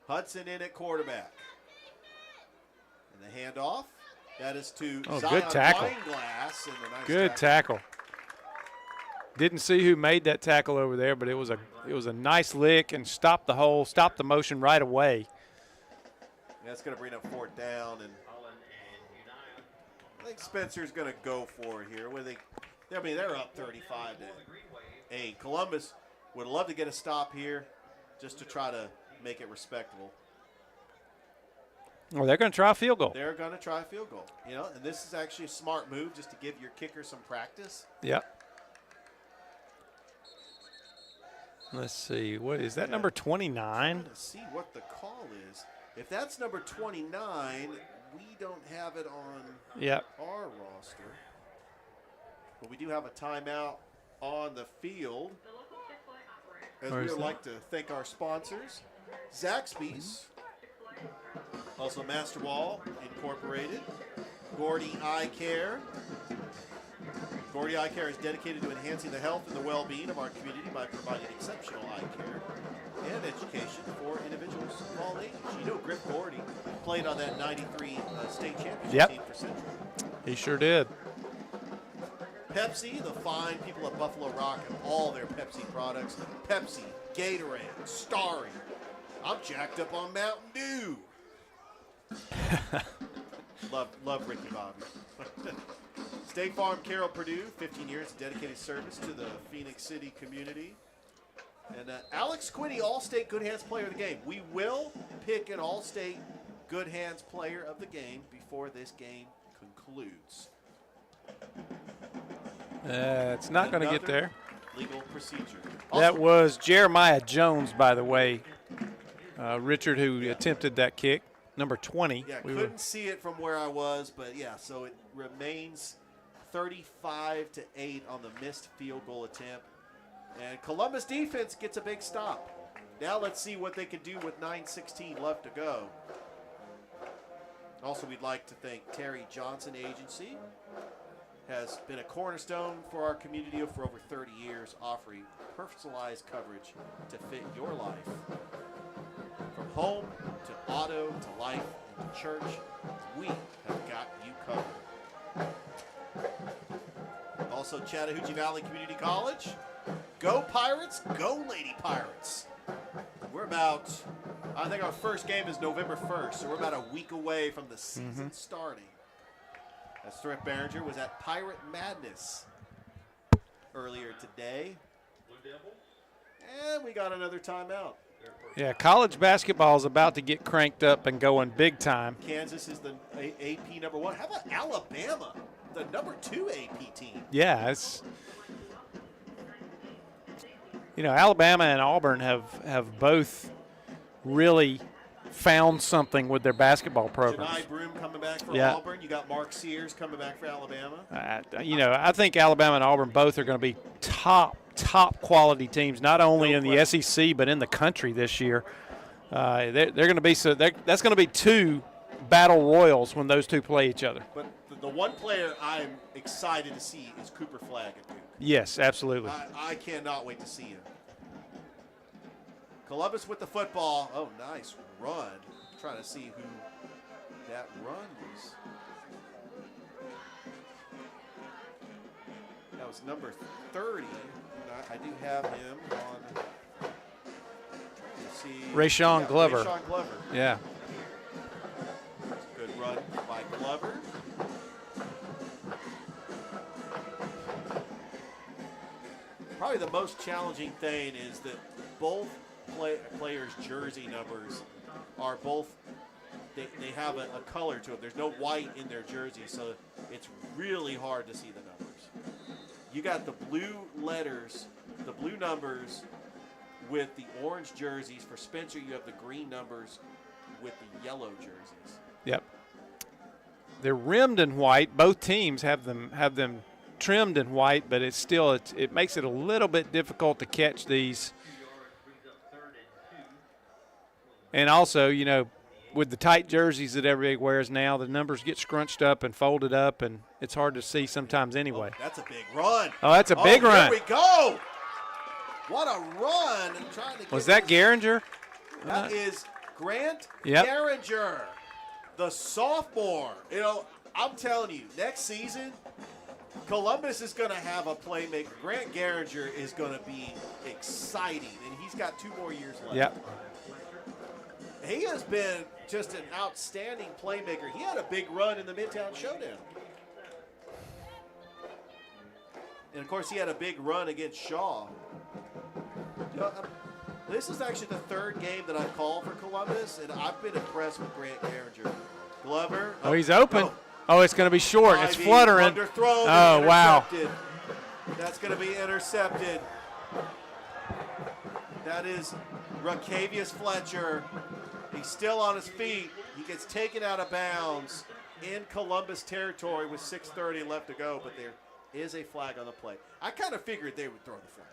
Hudson in at quarterback. And the handoff, that is to Zion good tackle. Weinglass. And a nice Good tackle. Didn't see who made that tackle over there, but it was a nice lick and stopped the motion right away. That's going to bring up 4th down, and I think Spencer's going to go for it here. They're up 35-8. Columbus would love to get a stop here just to try to make it respectable. Well, they're going to try a field goal. They're going to try a field goal. And this is actually a smart move just to give your kicker some practice. Yep. Let's see. What is that, number 29? Let's see what the call is. If that's number 29, we don't have it on our roster. But we do have a timeout on the field. As we would like to thank our sponsors, Zaxby's, also Master Wall Incorporated, Gordy Eye Care. Gordy Eye Care is dedicated to enhancing the health and the well-being of our community by providing exceptional eye care and education for individuals of all ages. Griff Gordy played on that 93 state championship team for Central. He sure did. Pepsi, the fine people at Buffalo Rock and all their Pepsi products. Pepsi, Gatorade, Starry. I'm jacked up on Mountain Dew. love Ricky Bobby. State Farm Carroll Purdue, 15 years of dedicated service to the Phoenix City community. And Alex Quinney, All-State Good Hands Player of the Game. We will pick an All-State Good Hands Player of the Game before this game concludes. It's not going to get there. Legal procedure. That was Jeremiah Jones, by the way, Richard, who attempted that kick, number 20. Yeah, couldn't see it from where I was, but so it remains 35-8 on the missed field goal attempt. And Columbus defense gets a big stop. Now let's see what they can do with 9:16 left to go. Also, we'd like to thank Terry Johnson Agency. Has been a cornerstone for our community for over 30 years, offering personalized coverage to fit your life. From home to auto to life and to church, we have got you covered. Also, Chattahoochee Valley Community College. Go Pirates, go Lady Pirates. I think our first game is November 1st, so we're about a week away from the season starting. As Thrift Behringer was at Pirate Madness earlier today. And we got another timeout. Yeah, college basketball is about to get cranked up and going big time. Kansas is the AP number 1. How about Alabama, the number 2 AP team? Yeah, Alabama and Auburn have both really found something with their basketball programs. Janai Broom coming back for Auburn. You got Mark Sears coming back for Alabama. I think Alabama and Auburn both are going to be top quality teams, not only in the SEC but in the country this year. They're going to be that's going to be 2 battle royals when those 2 play each other. But the one player I'm excited to see is Cooper Flagg at Duke. Yes, absolutely. I cannot wait to see him. Columbus with the football. Oh, nice run. Trying to see who that run was. That was number 30. I do have him on. See. Rayshawn Glover. Rayshawn Glover. Yeah. Good run by Glover. Probably the most challenging thing is that both players' jersey numbers are both, they have a color to it. There's no white in their jersey, so it's really hard to see the numbers. You got the blue letters, the blue numbers with the orange jerseys. For Spencer, you have the green numbers with the yellow jerseys. Yep. They're rimmed in white. Both teams have them trimmed in white, but it's still it makes it a little bit difficult to catch these. And also, you know, with the tight jerseys that everybody wears now, the numbers get scrunched up and folded up, and it's hard to see sometimes anyway. Oh, that's a big run. Oh, that's a big run. Here we go. What a run. Was that Gehringer? That is Grant Yep. Gehringer, the sophomore. You know, I'm telling you, next season, Columbus is going to have a playmaker. Grant Gehringer is going to be exciting, and he's got 2 more years left. Yep. He has been just an outstanding playmaker. He had a big run in the Midtown Showdown. And, of course, he had a big run against Shaw. You know, this is actually the 3rd game that I've called for Columbus, and I've been impressed with Grant Gehringer. Glover. Oh, he's open. Oh, it's going to be short. It's fluttering. Underthrown. Oh, wow. That's going to be intercepted. That is Racavius Fletcher. He's still on his feet. He gets taken out of bounds in Columbus territory with 6:30 left to go, but there is a flag on the play. I kind of figured they would throw the flag.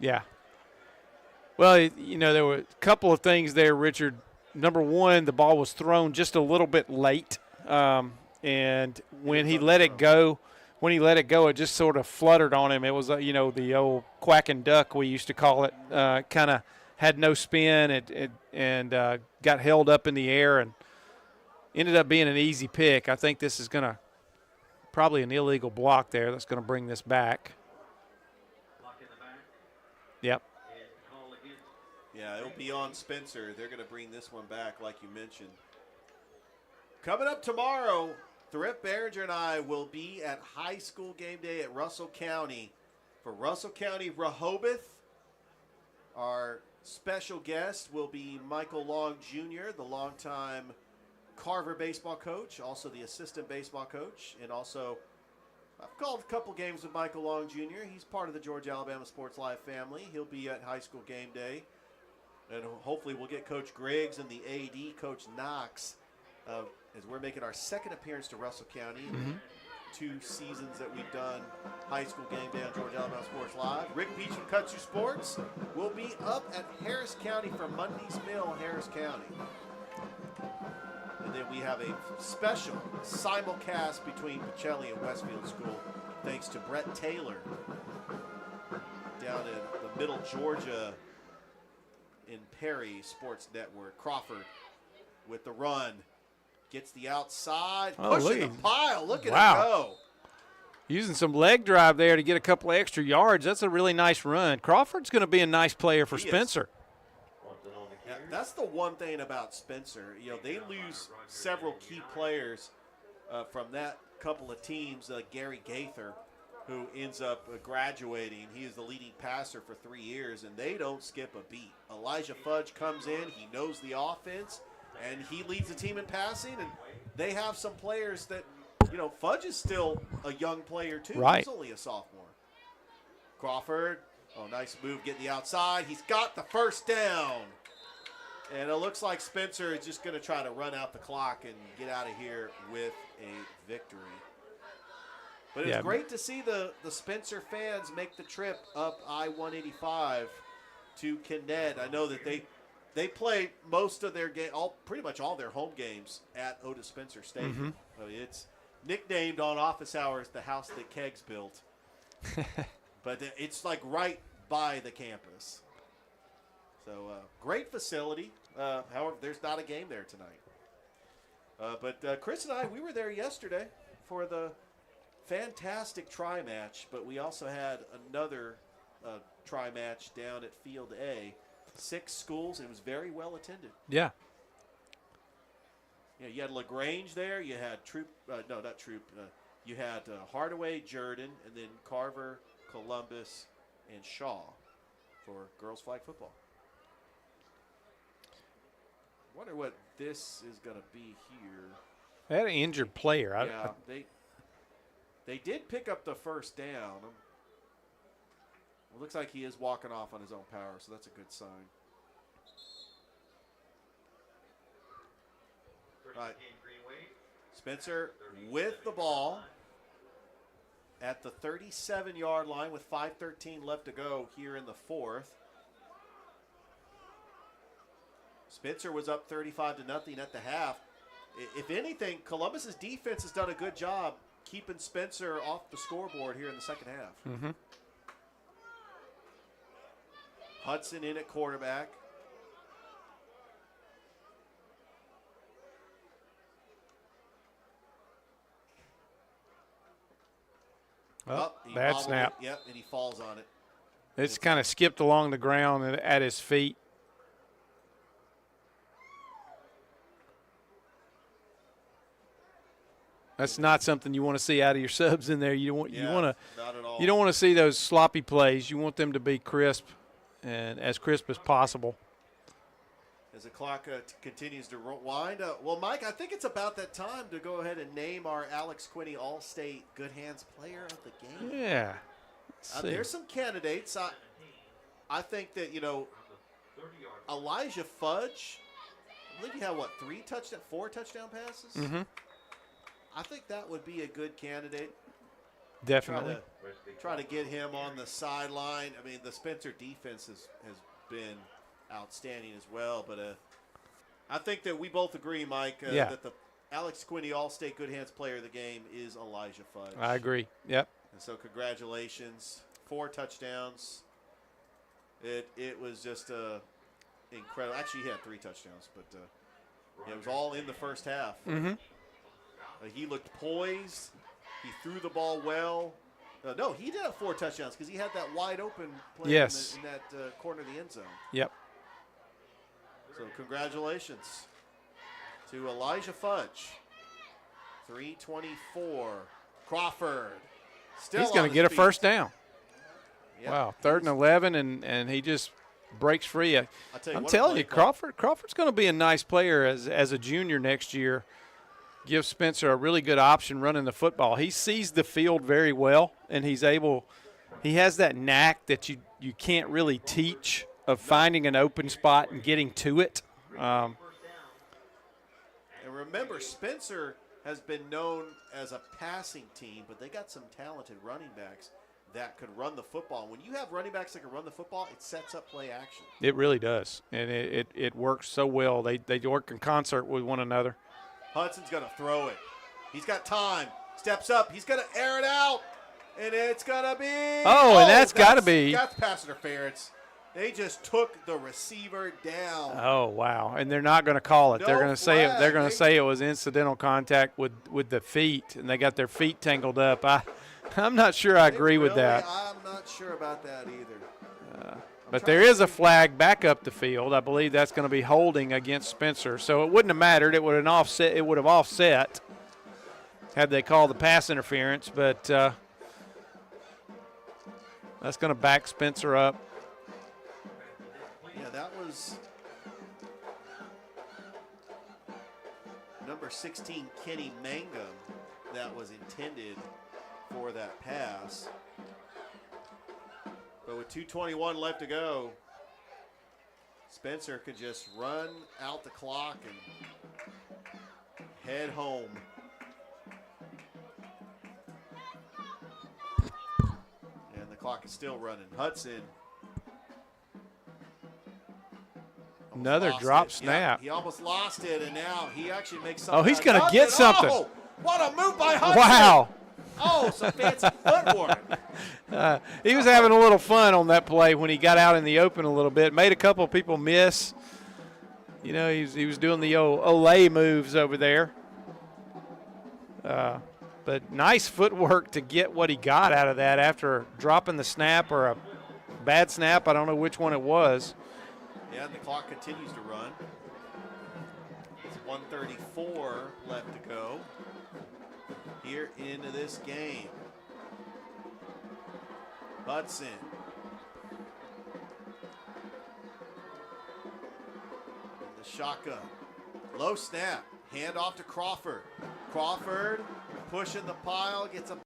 Yeah. Well, you know, there were a couple of things there, Richard. Number one, the ball was thrown just a little bit late, and when he let it go, it just sort of fluttered on him. It was, you know, the old quacking duck we used to call it. Kind of had no spin and got held up in the air and ended up being an easy pick. I think this is going to probably an illegal block there that's going to bring this back. Yep. Yeah, it'll be on Spencer. They're going to bring this one back, like you mentioned. Coming up tomorrow, Thrift Behringer and I will be at high school game day at Russell County for Russell County Rehoboth. Our special guest will be Michael Long Jr., the longtime Carver baseball coach, also the assistant baseball coach, and also I've called a couple games with Michael Long Jr. He's part of the Georgia-Alabama Sports Live family. He'll be at high school game day. And hopefully we'll get Coach Griggs and the AD, Coach Knox, as we're making our 2nd appearance to Russell County in the 2 seasons that we've done high school game day on Georgia-Alabama Sports Live. Rick Beach from Kutsu Sports will be up at Harris County for Monday's Mill, Harris County. And then we have a special simulcast between Pacelli and Westfield School, thanks to Brett Taylor down in the Middle Georgia in Perry Sports Network. Crawford with the run. Gets the outside. Pushing the pile. Look at him go. Using some leg drive there to get a couple of extra yards. That's a really nice run. Crawford's going to be a nice player for Spencer. Yeah, that's the one thing about Spencer. You know, they lose several key players from that couple of teams. Gary Gaither, who ends up graduating. He is the leading passer for 3 years, and they don't skip a beat. Elijah Fudge comes in. He knows the offense, and he leads the team in passing. And they have some players that, you know, Fudge is still a young player too. Right. He's only a sophomore. Crawford, oh, nice move getting the outside. He's got the first down. And it looks like Spencer is just going to try to run out the clock and get out of here with a victory. But it's great to see the Spencer fans make the trip up I-185 to Kennett. I know that they play most of their game, pretty much all their home games at Otis Spencer Stadium. I mean, it's nicknamed on office hours the house that Keggs built. But it's like right by the campus. So great facility. However, there's not a game there tonight. But Chris and I, we were there yesterday for the fantastic tri-match, but we also had another tri-match down at Field A. 6 schools, and it was very well attended. Yeah. You know, you had LaGrange there. You had you had Hardaway, Jordan, and then Carver, Columbus, and Shaw for girls flag football. Wonder what this is going to be here. They had an injured player. They did pick up the first down. It looks like he is walking off on his own power, so that's a good sign. All right. Spencer with the ball at the 37-yard line with 5:13 left to go here in the fourth. Spencer was up 35-0 at the half. If anything, Columbus's defense has done a good job keeping Spencer off the scoreboard here in the second half. Mm-hmm. Hudson in at quarterback. Bad snap. Yep, and he falls on it. It's kind of skipped along the ground and at his feet. That's not something you want to see out of your subs in there. Not at all. You don't want to see those sloppy plays. You want them to be crisp and as crisp as possible. As the clock continues to wind up. Well, Mike, I think it's about that time to go ahead and name our Alex Quinney All-State Good Hands Player of the Game. Yeah. There's some candidates. I think that, Elijah Fudge, I believe he had, 4 touchdown passes? Mm-hmm. I think that would be a good candidate. Definitely. Try to get him on the sideline. I mean, the Spencer defense has been outstanding as well. But I think that we both agree, Mike, that the Alex Quinney All-State Good Hands Player of the Game is Elijah Fudge. I agree. Yep. And so congratulations. 4 touchdowns. It was just incredible. Actually, he had 3 touchdowns, but it was all in the first half. Mm-hmm. He looked poised. He threw the ball well. No, he did have 4 touchdowns because he had that wide open play in that corner of the end zone. Yep. So congratulations to Elijah Fudge. 3:24. Crawford. Still He's going to get a first down. Yep. Wow, 3rd and 11, and he just breaks free. I'm telling you, Crawford's going to be a nice player as a junior next year. Gives Spencer a really good option running the football. He sees the field very well, and he has that knack that you can't really teach of finding an open spot and getting to it. And remember, Spencer has been known as a passing team, but they got some talented running backs that could run the football. When you have running backs that can run the football, it sets up play action. It really does, and it works so well. They work in concert with one another. Hudson's going to throw it. He's got time. Steps up. He's going to air it out. And it's going to be. And that's got to be. That's pass interference. They just took the receiver down. Oh, wow. And they're not going to call it. No they're going to say it. They're going to They- say it was incidental contact with the feet, and they got their feet tangled up. I'm not sure I agree with that. I'm not sure about that either. But there is a flag back up the field. I believe that's going to be holding against Spencer. So it wouldn't have mattered. It would have offset. It would have offset had they called the pass interference. But that's going to back Spencer up. Yeah, that was number 16, Kenny Mangum, that was intended for that pass. But with 2:21 left to go, Spencer could just run out the clock and head home. And the clock is still running. Hudson. Another lost drop it. snap. Yeah, he almost lost it, and now he actually makes something. Oh, he's out going of to get nothing. something. Oh, what a move by Hudson. Wow. Oh, some fancy footwork. He was having a little fun on that play when he got out in the open a little bit. Made a couple of people miss. You know, he was doing the old Olay moves over there. But nice footwork to get what he got out of that after dropping the snap or a bad snap. I don't know which one it was. Yeah, and the clock continues to run. It's 1:34 left to go here into this game. Hudson. And the shotgun. Low snap. Hand off to Crawford. Crawford pushing the pile, gets a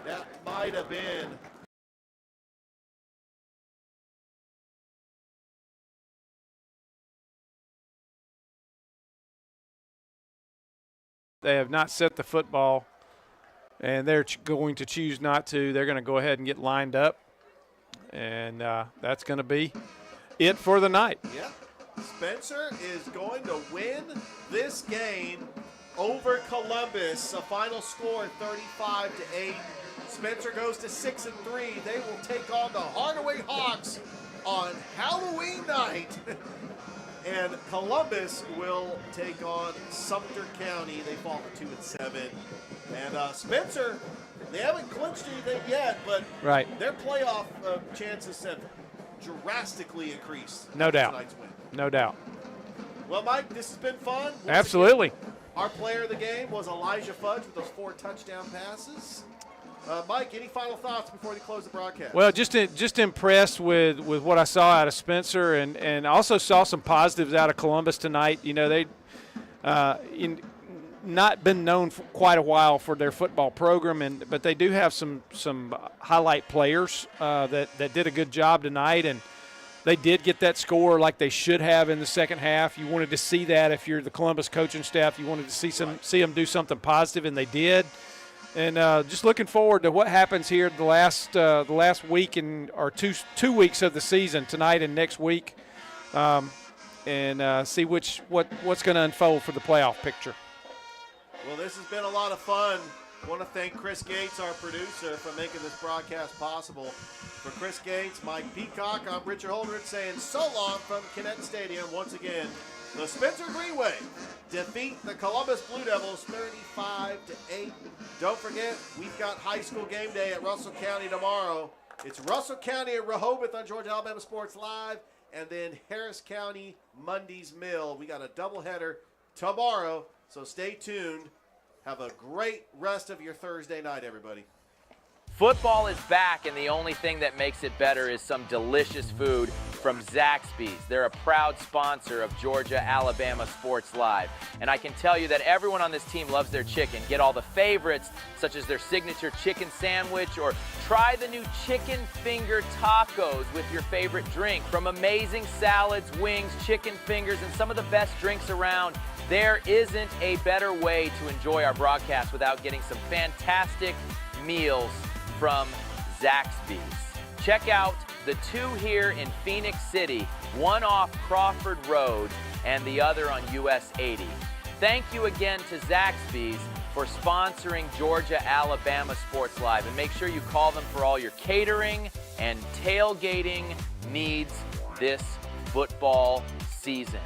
that might have been. They have not set the football, and they're going to choose not to. They're going to go ahead and get lined up, and that's going to be it for the night. Yeah. Spencer is going to win this game over Columbus. A final score 35-8. Spencer goes to 6-3. They will take on the Hardaway Hawks on Halloween night. And Columbus will take on Sumter County. They fall to 2-7. And Spencer, they haven't clinched anything yet, but their playoff chances have drastically increased. No doubt. Tonight's win. No doubt. Well, Mike, this has been fun. Absolutely. Our player of the game was Elijah Fudge with those 4 touchdown passes. Mike, any final thoughts before we close the broadcast? Well, just impressed with what I saw out of Spencer, and also saw some positives out of Columbus tonight. You know, they not been known for quite a while for their football program, but they do have some highlight players that did a good job tonight, and they did get that score like they should have in the second half. You wanted to see that if you're the Columbus coaching staff. You wanted to see them do something positive, and they did. And just looking forward to what happens here the last week or two weeks of the season, tonight and next week, and see what's going to unfold for the playoff picture. Well, this has been a lot of fun. I want to thank Chris Gates, our producer, for making this broadcast possible. For Chris Gates, Mike Peacock, I'm Richard Holdridge saying so long from Kinnett Stadium. Once again, the Spencer Greenwave defeat the Columbus Blue Devils 35-8. Don't forget, we've got high school game day at Russell County tomorrow. It's Russell County at Rehoboth on Georgia Alabama Sports Live, and then Harris County, Mundy's Mill. We got a doubleheader tomorrow, so stay tuned. Have a great rest of your Thursday night, everybody. Football is back, and the only thing that makes it better is some delicious food from Zaxby's. They're a proud sponsor of Georgia Alabama Sports Live. And I can tell you that everyone on this team loves their chicken. Get all the favorites, such as their signature chicken sandwich, or try the new chicken finger tacos with your favorite drink. From amazing salads, wings, chicken fingers, and some of the best drinks around, there isn't a better way to enjoy our broadcast without getting some fantastic meals from Zaxby's. Check out the 2 here in Phoenix City, one off Crawford Road and the other on US 80. Thank you again to Zaxby's for sponsoring Georgia Alabama Sports Live, and make sure you call them for all your catering and tailgating needs this football season.